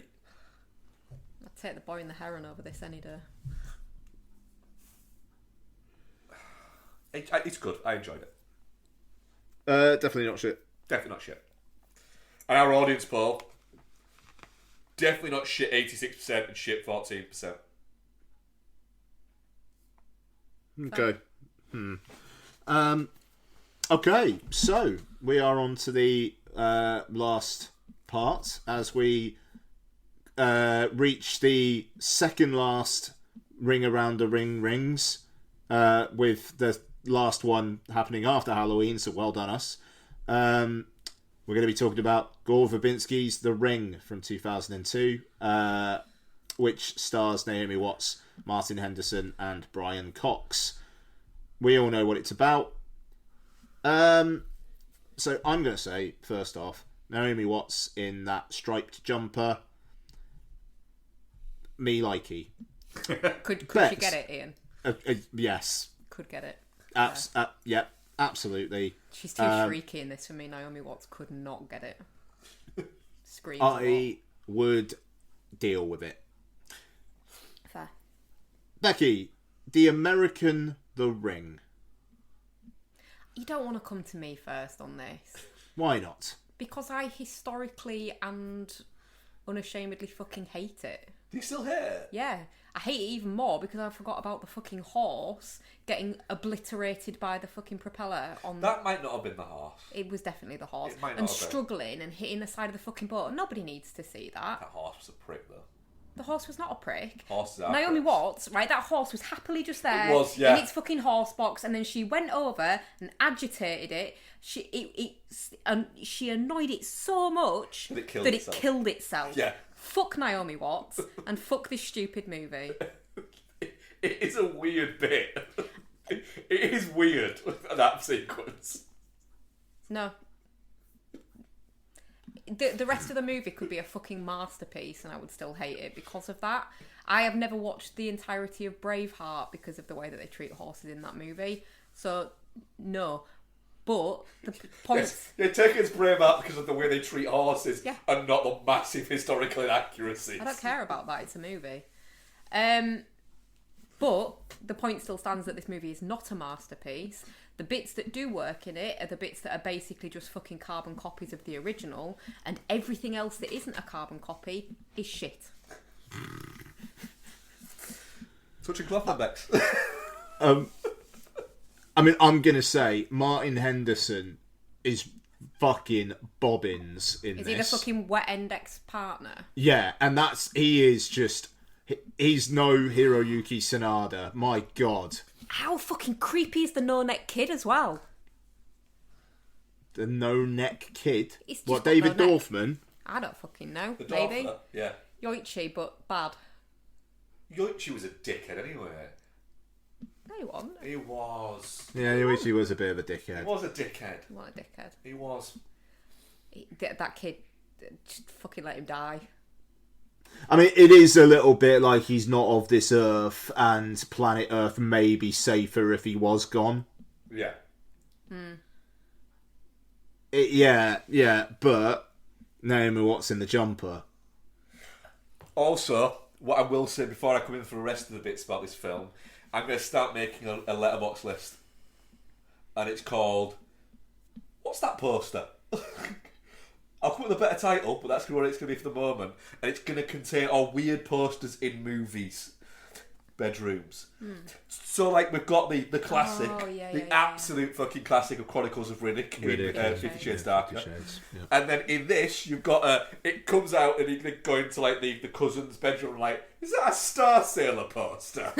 take the Boy and the Heron over this any day. It's good. I enjoyed it. Definitely not shit. Definitely not shit. And our audience poll, definitely not shit 86% and shit 14%. Okay. Okay, so we are on to the last part as we reach the second last ring around the ring rings, with the last one happening after Halloween, so well done us. We're going to be talking about Gore Verbinski's The Ring from 2002. which stars Naomi Watts, Martin Henderson, and Brian Cox. We all know what it's about. So I'm going to say, first off, Naomi Watts in that striped jumper. Me likey. Could Bex. you get it, Ian? Yes. Could get it. Yeah, absolutely. She's too freaky in this for me. Naomi Watts could not get it. Screams. I would deal with it. Fair. Becky, The American The Ring. You don't want to come to me first on this. Why not? Because I historically and unashamedly fucking hate it. Do you still hate it? Yeah. I hate it even more because I forgot about the fucking horse getting obliterated by the fucking propeller on... That might not have been the horse. It was definitely the horse. It might not and have been. struggling and hitting the side of the fucking boat. Nobody needs to see that. That horse was a prick, though. The horse was not a prick. Horses are Naomi pricks. Watts, right? That horse was happily just there It was, yeah. in its fucking horse box, and then she went over and agitated it. She annoyed it so much That it killed that itself. it killed itself. Yeah. Fuck Naomi Watts and fuck this stupid movie. It is a weird bit. It is weird, that sequence. No. The rest of the movie could be a fucking masterpiece and I would still hate it because of that. I have never watched the entirety of Braveheart because of the way that they treat horses in that movie. So, no. But the point... Yes, they take its brave out because of the way they treat horses Yeah. and not the massive historical inaccuracies. I don't care about that, it's a movie. But the point still stands that this movie is not a masterpiece. The bits that do work in it are the bits that are basically just fucking carbon copies of the original, and everything else that isn't a carbon copy is shit. Touching cloth on Bex. I mean, I'm going to say Martin Henderson is fucking bobbins in Is this. he the fucking wet end ex-partner? Yeah, and he is just... He's no Hiroyuki Sanada. My God. How fucking creepy is the no-neck kid as well? The no-neck kid? He's just What, got David no neck. Dorfman? I don't fucking know. The Maybe. Dolphin, yeah. Yoichi, but bad. Yoichi was a dickhead anyway. No, he wasn't. He was. Yeah, he was a bit of a He dickhead. was a dickhead. What a dickhead. He was. That kid, just fucking let him die. I mean, it is a little bit like he's not of this Earth, and planet Earth may be safer if he was gone. Yeah. Yeah, but Naomi Watts in the jumper. Also, what I will say before I come in for the rest of the bits about this film, I'm going to start making a letterbox list. And it's called... What's that poster? I'll come up with a better title, but that's what it's going to be for the moment. And it's going to contain all weird posters in movies. Bedrooms. So, like, we've got the classic, absolute fucking classic of Chronicles of Riddick in 50 Shades Darker. Yeah. And then in this, you've got it comes out and you can go into like the cousin's bedroom and like, is that a Star Sailor poster?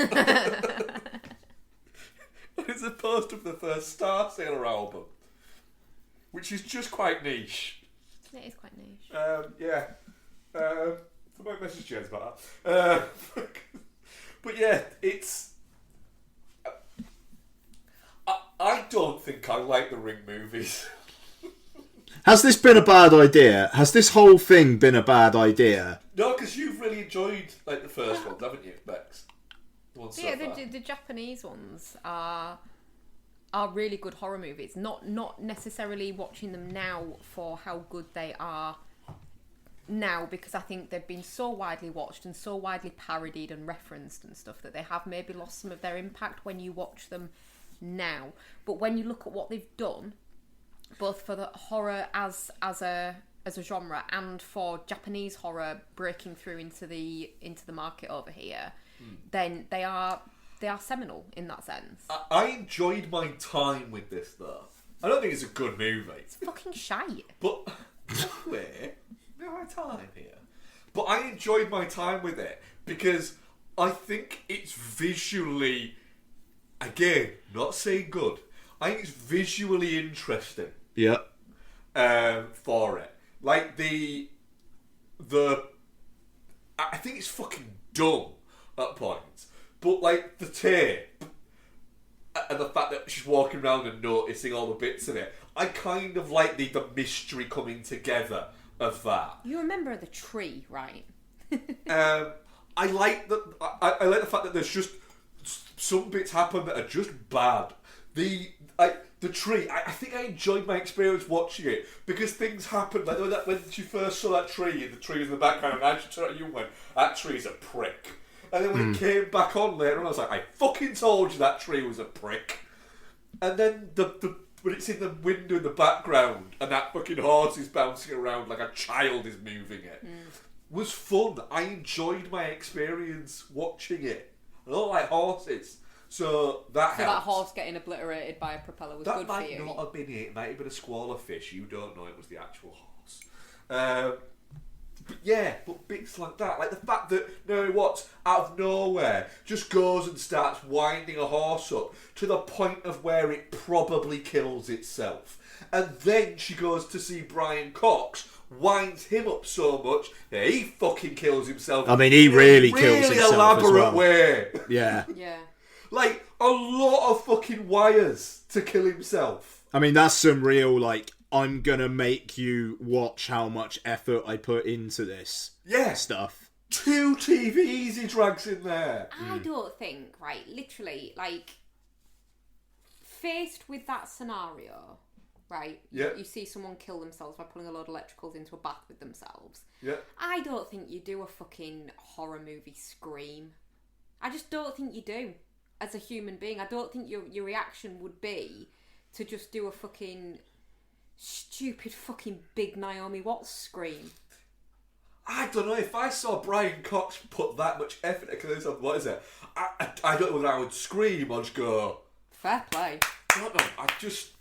It's a poster of the first Star Sailor album, which is just quite niche. It is quite niche. Yeah. I might message James about that. But yeah, it's... I don't think I like the Ring movies. Has this been a bad idea? Has this whole thing been a bad idea? No, because you've really enjoyed like the first ones, haven't you, Bex? The ones so Yeah, far. the Japanese ones are really good horror movies. Not necessarily watching them now for how good they are now, because I think they've been so widely watched and so widely parodied and referenced and stuff that they have maybe lost some of their impact when you watch them now. But when you look at what they've done, both for the horror as a genre and for Japanese horror breaking through into the market over here, then they are seminal in that sense. I enjoyed my time with this though. I don't think it's a good movie. It's fucking shite. But wait, my time here. But I enjoyed my time with it because I think it's visually, again, not saying good. I think it's visually interesting. Yeah. For it, like the I think it's fucking dumb at points. But like the tape and the fact that she's walking around and noticing all the bits of it, I kind of like the mystery coming together of that. You remember the tree, right? I like that. I like the fact that there's just some bits happen that are just bad. The tree. I think I enjoyed my experience watching it because things happened. Like when she first saw that tree and the tree was in the background, and I just turned at you and went, "That tree's a prick." And then when it came back on later on, I was like, "I fucking told you that tree was a prick." And then when it's in the window in the background and that fucking horse is bouncing around like a child is moving it. Was fun. I enjoyed my experience watching it. I don't like horses, so that So helped. that horse getting obliterated by a propeller was That good for might you. not have been it. It might have been a squall of fish. You don't know it was the actual horse. But yeah, but bits like that, like the fact that Naomi Watts out of nowhere just goes and starts winding a horse up to the point of where it probably kills itself, and then she goes to see Brian Cox, winds him up so much that he fucking kills himself. I mean, he really in a kills really himself elaborate as well. way. Yeah. Yeah. Like a lot of fucking wires to kill himself. I mean, that's some real, like, I'm gonna make you watch how much effort I put into this Yeah. stuff. 2 TVs he drags in there. I don't think, right, literally, like, faced with that scenario, right? Yeah. You see someone kill themselves by pulling a load of electricals into a bath with themselves. Yeah. I don't think you do a fucking horror movie scream. I just don't think you do. As a human being, I don't think your reaction would be to just do a fucking stupid fucking big Naomi Watts scream. I don't know, if I saw Brian Cox put that much effort into killing himself, what is it? I don't know whether I would scream or just go, Fair play. I don't know, I just,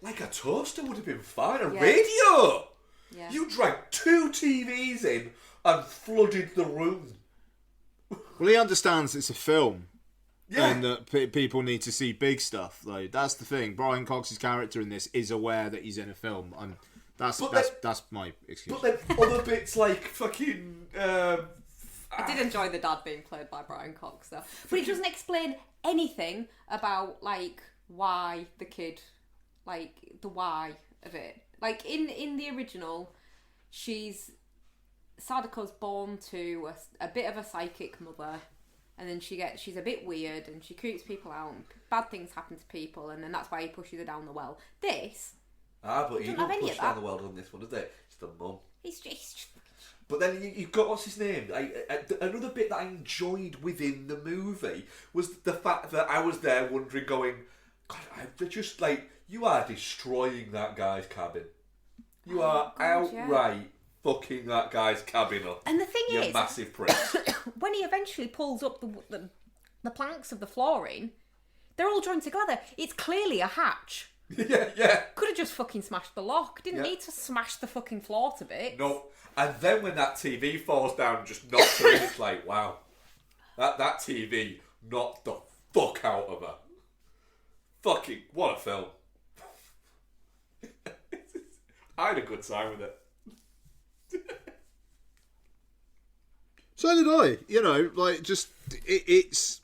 like a toaster would have been fine, a Yeah. radio! Yeah. You dragged 2 TVs in and flooded the room. Well, he understands it's a film. Yeah. And that people need to see big stuff. Like, that's the thing. Brian Cox's character in this is aware that he's in a film. That's my excuse. But then other bits like fucking... I did enjoy the dad being played by Brian Cox, though. But it doesn't explain anything about, like, why the kid, like, the why of it. Like, in the original, Sadako's born to a bit of a psychic mother, and then she's a bit weird, and she creeps people out, and bad things happen to people, and then that's why he pushes her down the well. This... but he don't don't have any push of down that. the world on this one, does it? It's the mum. He's just... But then you've got, what's his name? Another bit that I enjoyed within the movie was the fact that I was there wondering, going, God, they're just like, you are destroying that guy's cabin. You are outright fucking that guy's cabin up. And the thing you is, massive prick. when he eventually pulls up the planks of the flooring, they're all joined together. It's clearly a hatch. yeah. Could have just fucking smashed the lock. Didn't need to smash the fucking floor to bits. No. And then when that TV falls down and just knocks her in, it's like, wow. That TV knocked the fuck out of her. Fucking, what a film. I had a good time with it. So did I. You know, like, just it's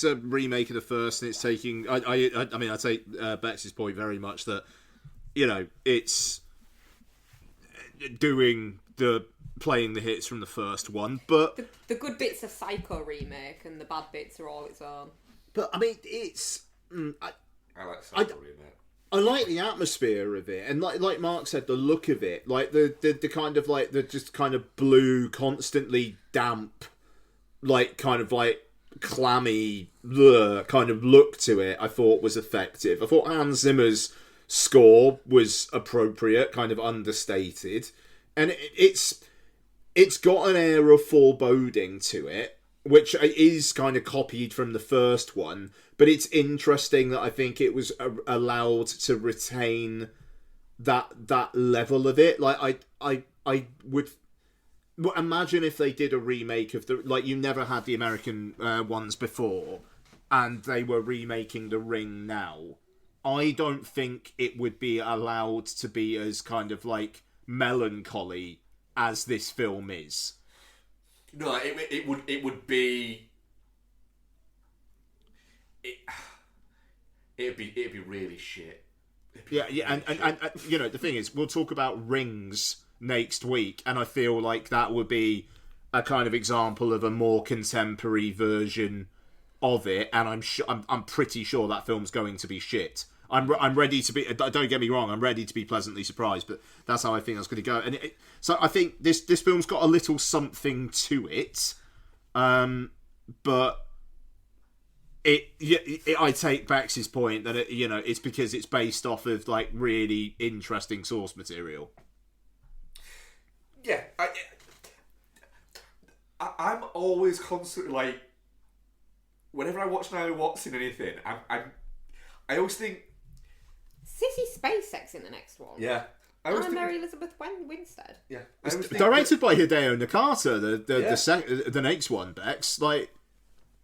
a remake of the first, and it's taking. I mean, I take Bex's point very much that, you know, it's doing playing the hits from the first one, but the good bits are Psycho remake, and the bad bits are all its own. But I mean, it's. I like Psycho remake. I like the atmosphere of it, and like Mark said, the look of it, like the kind of like the just kind of blue, constantly damp, like kind of like clammy kind of look to it. I thought was effective. I thought Hans Zimmer's score was appropriate, kind of understated, and it's got an air of foreboding to it, which is kind of copied from the first one, but it's interesting that I think it was allowed to retain that level of it. Like I would imagine if they did a remake of the, like, you never had the American ones before, and they were remaking The Ring now. I don't think it would be allowed to be as kind of like melancholy as this film is. No, it would be. It'd be really shit. Yeah, and you know, the thing is, we'll talk about Rings next week, and I feel like that would be a kind of example of a more contemporary version of it, and I'm pretty sure that film's going to be shit. I'm ready to be. Don't get me wrong. I'm ready to be pleasantly surprised, but that's how I think that's going to go. And so I think this film's got a little something to it, but I take Bax's point that it's because it's based off of like really interesting source material. Yeah, I'm always constantly like, whenever I watch Naomi Watts in anything, I always think. Sissy SpaceX in the next one. Yeah. Anna Mary Elizabeth Winstead. Yeah. It's directed by Hideo Nakata, the next one, Bex. Like,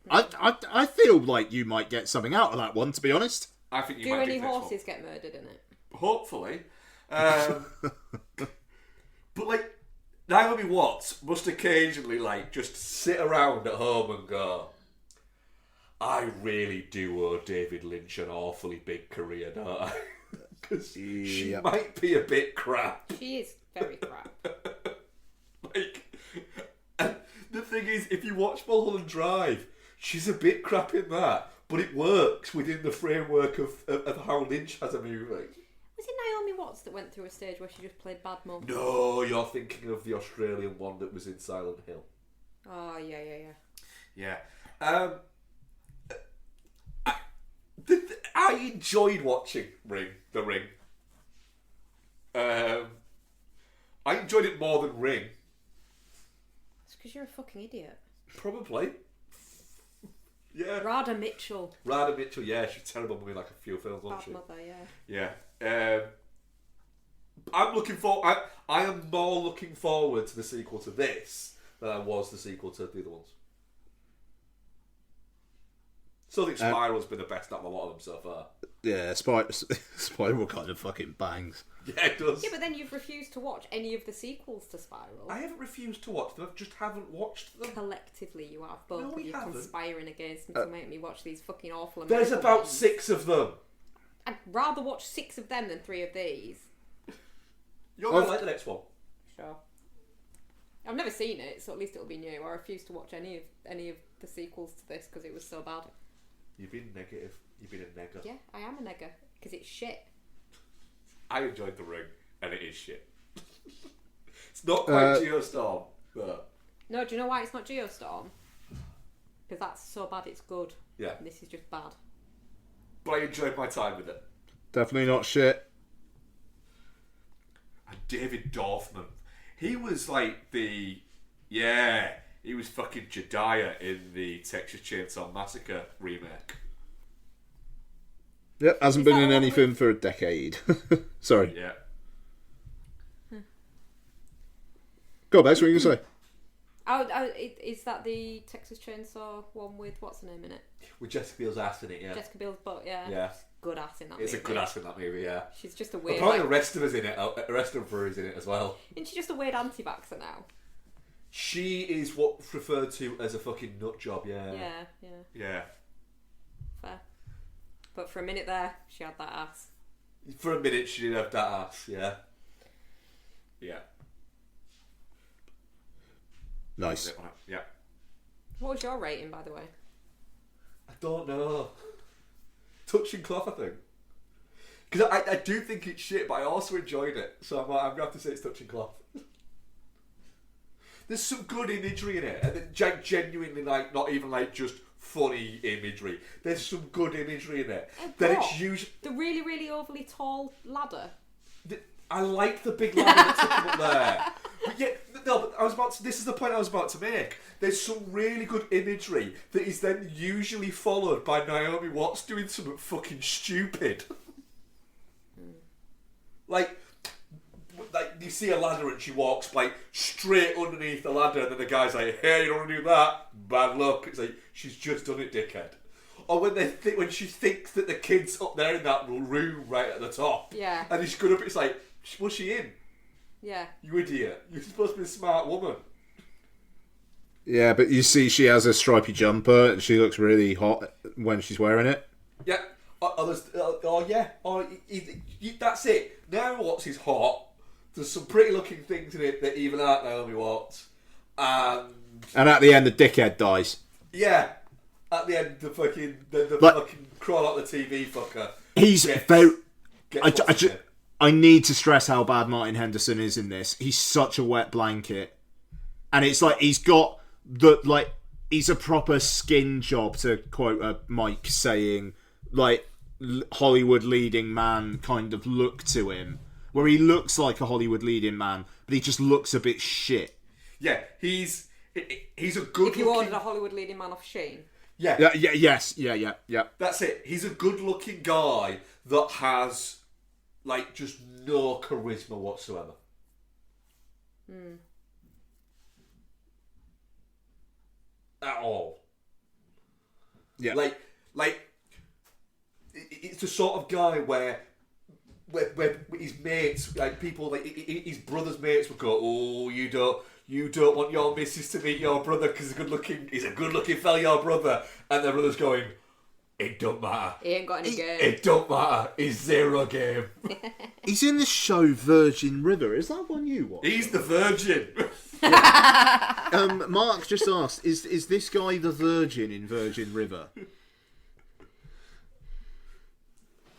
I feel like you might get something out of that one, to be honest. I think you Do might any dig this horses one. get murdered in it? Hopefully. But like, Naomi Watts must occasionally like just sit around at home and go, I really do owe David Lynch an awfully big career, don't I? Because she might be a bit crap. She is very crap. And the thing is, if you watch Mulholland Drive, she's a bit crap in that, but it works within the framework of how Lynch has a movie. Was it Naomi Watts that went through a stage where she just played bad mum? No, you're thinking of the Australian one that was in Silent Hill. Oh, yeah. Yeah. I enjoyed watching The Ring. I enjoyed it more than Ring. It's because you're a fucking idiot. Probably. Yeah. Radha Mitchell, yeah, she's terrible with like a few films, wasn't bad she? mother, yeah. Yeah. I'm looking for. I am more looking forward to the sequel to this than I was the sequel to the other ones. Still think Spiral's been the best out of a lot of them so far. Yeah, Spiral kind of fucking bangs. Yeah, it does. Yeah, but then you've refused to watch any of the sequels to Spiral. I haven't refused to watch them. I just haven't watched them. Collectively, you have. Both No, of we you haven't. conspiring against me to make me watch these fucking awful There's American about ones. 6 of them. I'd rather watch 6 of them than 3 of these. You're going to like the next one. Sure. I've never seen it, so at least it'll be new. I refuse to watch any of the sequels to this because it was so bad. You've been negative. You've been a negger. Yeah, I am a nigger because it's shit. I enjoyed The Ring, and it is shit. It's not quite Geostorm, but... No, do you know why it's not Geostorm? Because that's so bad it's good. Yeah. And this is just bad. But I enjoyed my time with it. Definitely not shit. And David Dorfman. He was like the... Yeah, he was fucking Jediah in the Texas Chainsaw Massacre remake. Yep, hasn't been in anything for a decade. Sorry. Yeah. Go on, Bex, what are you going to say? Is that the Texas Chainsaw one with what's her name in it? With Jessica Biel's ass in it, yeah. Jessica Biel's butt, yeah. Yeah. Good ass in that It's movie. a good ass in that movie, yeah. She's just a weird... Apparently like, the rest of us in it, the rest of her is in it as well. isn't she just a weird anti-vaxxer now? She is what's referred to as a fucking nut job, yeah. Yeah. Fair. But for a minute there, she had that ass. For a minute she did have that ass, yeah. Yeah. Nice. Yeah. What was your rating, by the way? I don't know. Touching cloth, I think. Because I do think it's shit, but I also enjoyed it. So I'm going to have to say it's touching cloth. There's some good imagery in it. And then genuinely, like, not even like just funny imagery. There's some good imagery in it. Then it's usually... The really, really overly tall ladder. I like the big ladder that took him up there. But yeah, no, but this is the point I was about to make. There's some really good imagery that is then usually followed by Naomi Watts doing something fucking stupid. Like you see a ladder and she walks like straight underneath the ladder, and then the guy's like, "Hey, you don't want to do that? Bad luck." It's like, she's just done it, dickhead. Or when she thinks that the kid's up there in that room right at the top, Yeah. and he's good up, it's like, was she in? Yeah. You idiot! You're supposed to be a smart woman. Yeah, but you see, she has a stripy jumper, and she looks really hot when she's wearing it. Yeah. Yeah. That's it. Naomi Watts is hot. There's some pretty looking things in it that even aren't Naomi Watts. And at the end, the dickhead dies. yeah, at the end, the fucking fucking crawl out the TV fucker. He's very. Gets I need to stress how bad Martin Henderson is in this. He's such a wet blanket, and it's like he's got he's a proper skin job, to quote Mike saying, like Hollywood leading man kind of look to him, where he looks like a Hollywood leading man, but he just looks a bit shit. Yeah, he's a good. If you ordered a Hollywood leading man off Shein. Yeah. Yes. That's it. He's a good-looking guy that has, like, just no charisma whatsoever. At all. Yeah. Like, it's the sort of guy where his mates, like people, like his brother's mates would go, "Oh, you don't want your missus to meet your brother because he's a good looking fella, your brother," and their brother's going, "It don't matter. He ain't got any game. It don't matter. He's zero game." He's in the show Virgin River. Is that one you watch? He's the virgin. Mark just asked, is this guy the Virgin in Virgin River?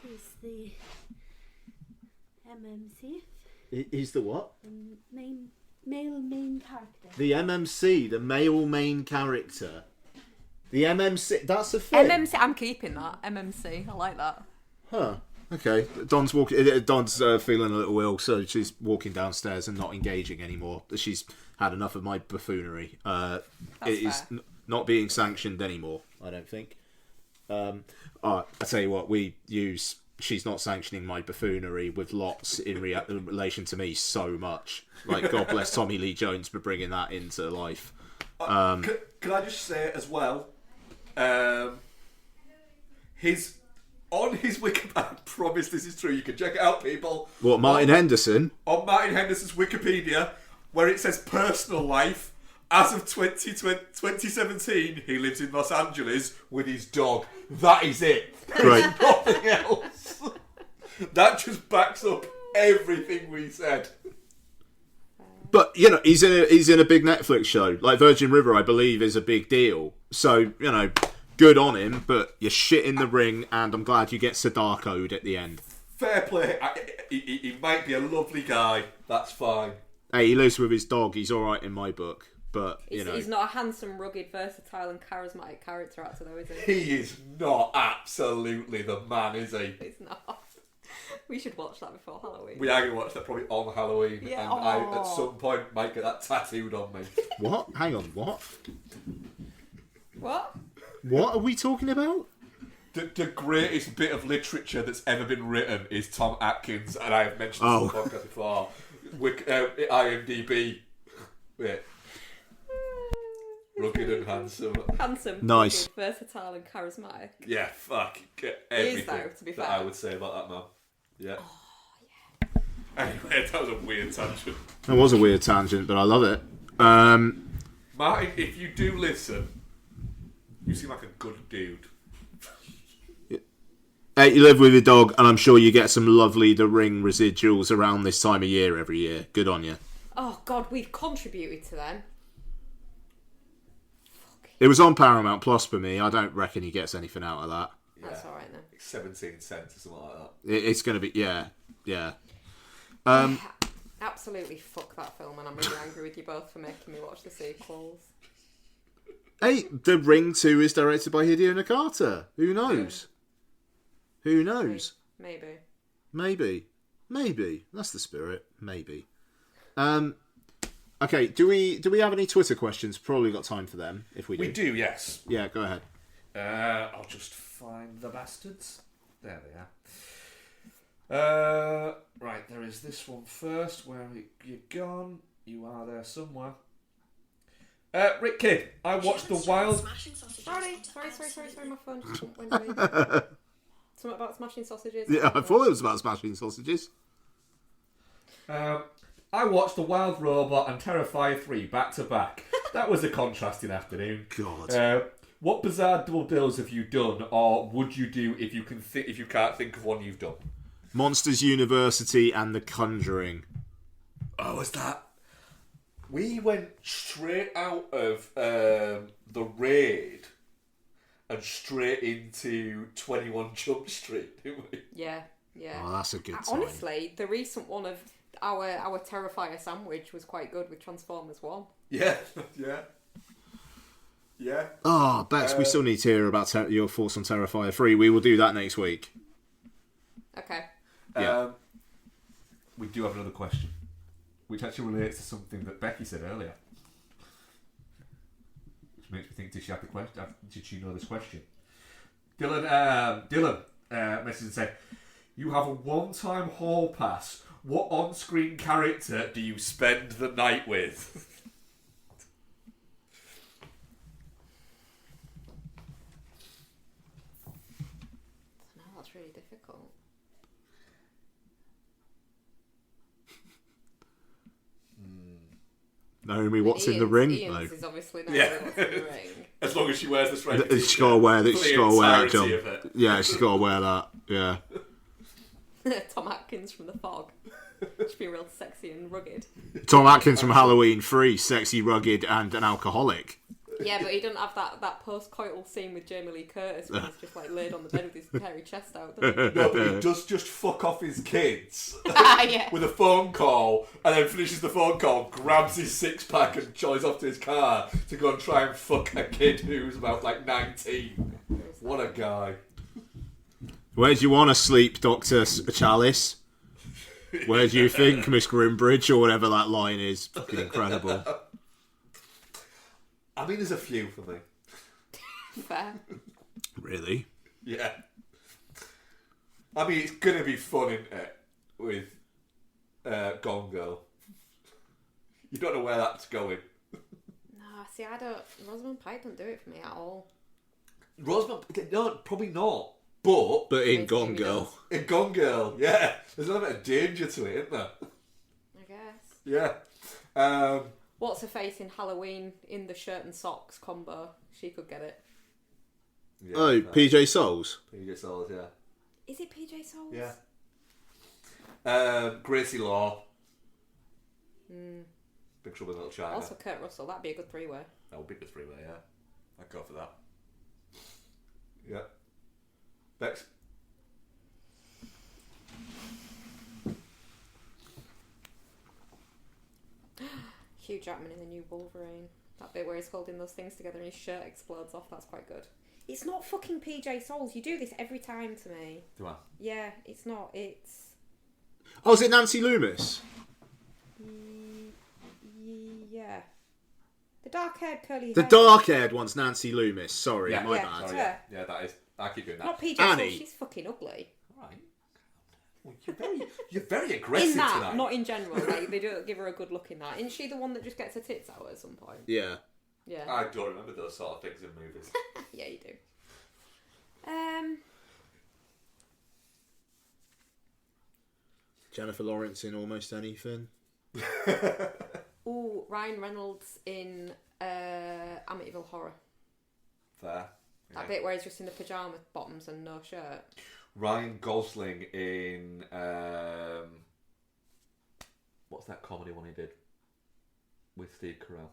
He's the MMC. He's the what? Male main character. The MMC, the male main character. The MMC, that's a thing. MMC, I'm keeping that. MMC, I like that. Huh. Okay. Don's feeling a little ill, so she's walking downstairs and not engaging anymore. She's had enough of my buffoonery. It is not being sanctioned anymore, I don't think. I tell you what, we use "she's not sanctioning my buffoonery" with lots in relation to me so much. Like, God bless Tommy Lee Jones for bringing that into life. Can I just say as well, on his Wikipedia, I promise this is true, you can check it out, people. What, Martin Henderson? On Martin Henderson's Wikipedia, where it says personal life, as of 2017, he lives in Los Angeles with his dog. That is it. Right. There's nothing else. That just backs up everything we said. But, you know, he's in a big Netflix show. Like, Virgin River, I believe, is a big deal. So, you know, good on him, but you're shit in the ring, and I'm glad you get Sadako'd at the end. Fair play. He might be a lovely guy. That's fine. Hey, he lives with his dog. He's all right in my book. But, you know. He's not a handsome, rugged, versatile and charismatic character actor, though, is he? He is not absolutely the man, is he? He's not. We should watch that before Halloween. We are going to watch that probably on Halloween. Yeah. And I, at some point, might get that tattooed on me. What? Hang on, what? What? What are we talking about? The greatest bit of literature that's ever been written is Tom Atkins, and I have mentioned this on the podcast before. IMDb. Wait. Rugged and handsome. Handsome, nice, rugged, versatile and charismatic. Yeah, fuck. Everything though, to be fair. that I would say about that man. Yeah. Oh, yeah. Anyway, that was a weird tangent. That was a weird tangent, but I love it. Martin, if you do listen, you seem like a good dude. Hey, you live with your dog, and I'm sure you get some lovely The Ring residuals around this time of year every year. Good on you. Oh, God, we've contributed to them. It was on Paramount Plus for me. I don't reckon he gets anything out of that. That's alright then. 17 cents or something like that. It's going to be, yeah. Absolutely fuck that film, and I'm really angry with you both for making me watch the sequels. Hey, The Ring 2 is directed by Hideo Nakata. Who knows? Who knows? Maybe. That's the spirit. Maybe. Okay, do we have any Twitter questions? Probably got time for them, if we do. We do, yes. Yeah, go ahead. I'll just find the bastards. There they are. Right, there is this one first. Where are you gone? You are there somewhere. Rick Kidd, I watched The Wild... Sorry, my phone just went away. Something about smashing sausages? Yeah, I thought it was about smashing sausages. I watched The Wild Robot and Terrifier 3 back to back. That was a contrasting afternoon. God. What bizarre double bills have you done, or would you do if you if you can't think of one you've done? Monsters University and The Conjuring. Oh, was that? We went straight out of The Raid and straight into 21 Jump Street, didn't we? Yeah. Oh, that's a good time. Honestly, the recent one of our Terrifier sandwich was quite good with Transformers 1. Yeah. Oh, Bex, we still need to hear about your thoughts on Terrifier 3. We will do that next week. Okay. Yeah. We do have another question, which actually relates to something that Becky said earlier. Which makes me think, did she have the question? Did she know this question? Dylan messaged and said, "You have a one-time hall pass. What on-screen character do you spend the night with?" No, that's really difficult. Naomi, what's in the ring? Ian's No. is obviously Naomi, what's in the ring. As long as she wears the striped She's got to wear that. for She's the got to wear that entirety jump. of it. Yeah, she's got to wear that. Yeah. Tom Atkins from The Fog. She'd be real sexy and rugged. Tom Atkins from Halloween 3, sexy, rugged, and an alcoholic. Yeah, but he doesn't have that post-coital scene with Jamie Lee Curtis when he's just like laid on the bed with his hairy chest out, doesn't he? No, but he does just fuck off his kids Yeah. with a phone call, and then finishes the phone call, grabs his six-pack and joys off to his car to go and try and fuck a kid who's about like 19. What a guy. Where do you want to sleep, Dr. Chalice? Where do you think, Miss Grimbridge, or whatever that line is? Fucking incredible. I mean, there's a few for me. Fair. Really? Yeah. I mean, it's going to be fun, isn't it? With Gone Girl. You don't know where that's going. No, see, Rosamund Pike don't do it for me at all. Rosamund, no, probably not. But in Gone Girl. In Gone Girl, yeah. There's a little bit of danger to it, isn't there? I guess. Yeah. What's her face in Halloween in the shirt and socks combo? She could get it. Yeah, Oh, PJ Souls? PJ Souls, yeah. Is it PJ Souls? Yeah. Gracie Law. Big Trouble in Little China. Also Kurt Russell. That'd be a good three-way. That would be a good three-way, yeah. I'd go for that. Yeah. Bex? Hugh Jackman in the new Wolverine. That bit where he's holding those things together and his shirt explodes off. That's quite good. It's not fucking PJ Souls. You do this every time to me. Do I? Yeah, it's not. It's... Oh, is it Nancy Loomis? Yeah. The dark-haired curly The hair. dark-haired one's Nancy Loomis. Sorry, Yeah. my Yeah. bad. Sorry, yeah, that is. I keep doing that. Not PJ Annie. Souls. She's fucking ugly. Right. Well, you're very aggressive In that, tonight. not in general. Like, they don't give her a good look in that. Isn't she the one that just gets her tits out at some point? Yeah. Yeah. I don't remember those sort of things in movies. Yeah, you do. Jennifer Lawrence in almost anything. Ooh, Ryan Reynolds in Amityville Horror. Fair. That Yeah. bit where he's just in the pyjama bottoms and no shirt. Ryan Gosling in what's that comedy one he did with Steve Carell?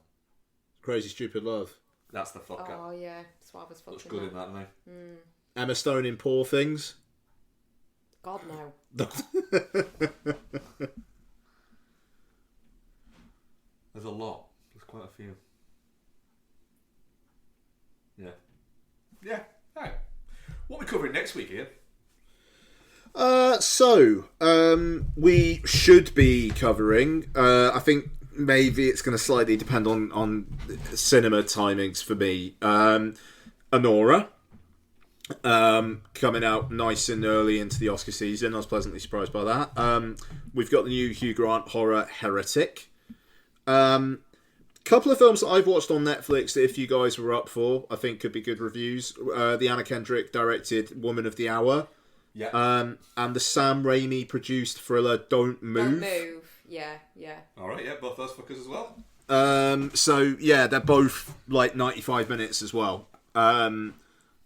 Crazy Stupid Love. That's the fucker. Oh yeah, Suave as fuck. Looks good in that, doesn't he? Emma Stone in Poor Things. God no. There's a lot. There's quite a few. Yeah. Yeah. Right. What are we covering next week, Ian? We should be covering. I think maybe it's going to slightly depend on cinema timings for me. Anora, coming out nice and early into the Oscar season. I was pleasantly surprised by that. We've got the new Hugh Grant horror Heretic. Couple of films that I've watched on Netflix that if you guys were up for, I think could be good reviews. The Anna Kendrick directed Woman of the Hour. Yeah. And the Sam Raimi produced thriller Don't Move. Don't move. Yeah, yeah. All right. Yeah. Both those fuckers as well. So yeah, they're both like 95 minutes as well.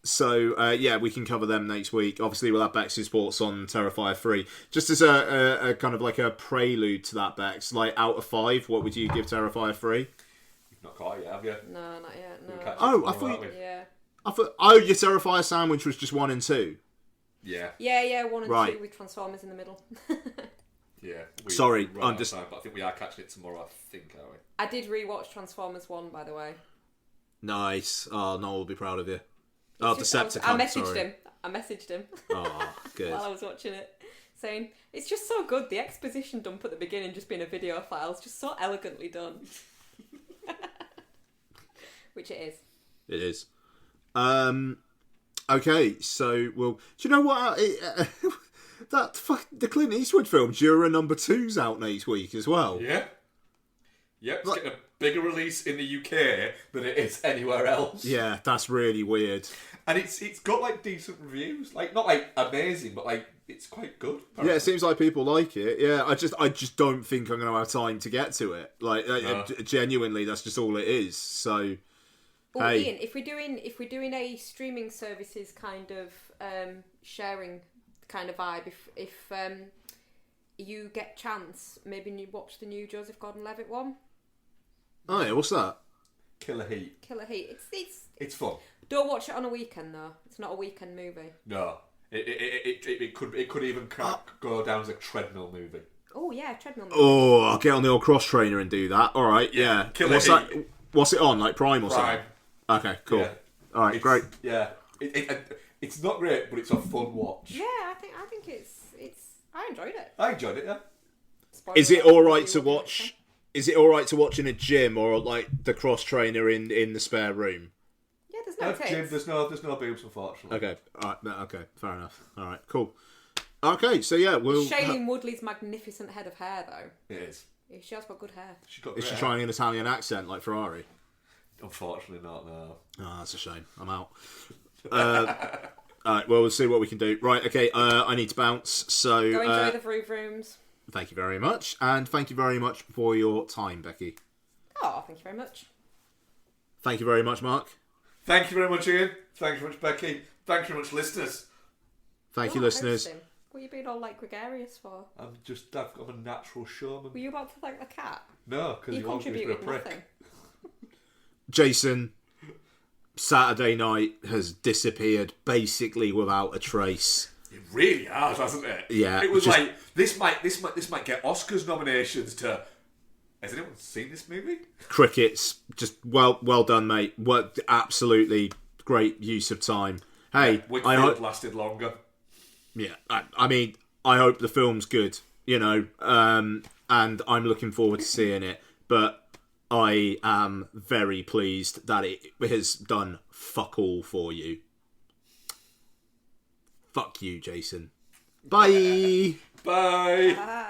So yeah, we can cover them next week. Obviously, we'll have Bex's thoughts on Terrifier 3. Just as a kind of like a prelude to that, Bex, like out of 5, what would you give Terrifier 3? You've not got it yet, have you? No, not yet. No. Oh, I thought. Yeah. I thought. Oh, your Terrifier sandwich was just 1 and 2. Yeah. Yeah, 1 and Right. 2 with Transformers in the middle. Yeah. Sorry, I'm just. Time, but I think we are catching it tomorrow. I think, are we? I did rewatch Transformers 1, by the way. Nice. Oh, Noel will be proud of you. Oh, Decepticon. I messaged sorry. him. I messaged him. Oh, good. While I was watching it, saying it's just so good. The exposition dump at the beginning, just being a video file, is just so elegantly done. Which it is. It is. Okay, so we'll. Do you know what? The Clint Eastwood film Juror number 2's out next week as well. Yeah. Yep, it's getting a bigger release in the UK than it is anywhere else. Yeah, that's really weird. And it's got like decent reviews, like not like amazing, but like it's quite good. Apparently. Yeah, it seems like people like it. Yeah, I just don't think I'm going to have time to get to it. Like, genuinely, that's just all it is. So, oh, hey, Ian, if we're doing a streaming services kind of sharing kind of vibe, if you get chance, maybe you watch the new Joseph Gordon-Levitt one. Oh yeah, what's that? Killer Heat. Killer Heat. It's fun. Don't watch it on a weekend though. It's not a weekend movie. No, it could even go down as a treadmill movie. Oh yeah, treadmill movie. Oh, I'll get on the old cross trainer and do that. All right, yeah. Killer What's Heat. that? What's it on? Like Prime or Prime. something? Okay, cool. Yeah. All right, great. Yeah, it's not great, but it's a fun watch. Yeah, I think it's. I enjoyed it. I enjoyed it. Yeah. Is it all right to watch? Is it all right to watch in a gym or like the cross trainer in the spare room? Yeah, there's no Jim, tits. there's no boobs, unfortunately. Okay, all right, okay, fair enough. All right, cool. Okay, so yeah, we'll. Shailene Woodley's magnificent head of hair, though. It is. She has got good hair. Is she trying an Italian accent like Ferrari? Unfortunately, not. No. Oh, that's a shame. I'm out. All right, well, we'll see what we can do. Right, okay, I need to bounce, so... Go enjoy the Vroom Vrooms. Thank you very much, and thank you very much for your time, Becky. Oh, thank you very much. Thank you very much, Mark. Thank you very much, Ian. Thank you very much, Becky. Thank you very much, listeners. Thank you, listeners. Hosting. What are you being all, like, gregarious for? I'm a natural showman. Were you about to thank the cat? No, because you you always been a contributed prick. nothing. Jason, Saturday night has disappeared basically without a trace. It really has, hasn't it? Yeah. It was like this might get Oscars nominations to. Has anyone seen this movie? Crickets, just well done, mate. What absolutely great use of time. Hey, Wickfield I hope lasted longer. Yeah, I mean, I hope the film's good, and I'm looking forward to seeing it. But I am very pleased that it has done fuck all for you. Fuck you, Jason. Bye. Bye. Bye.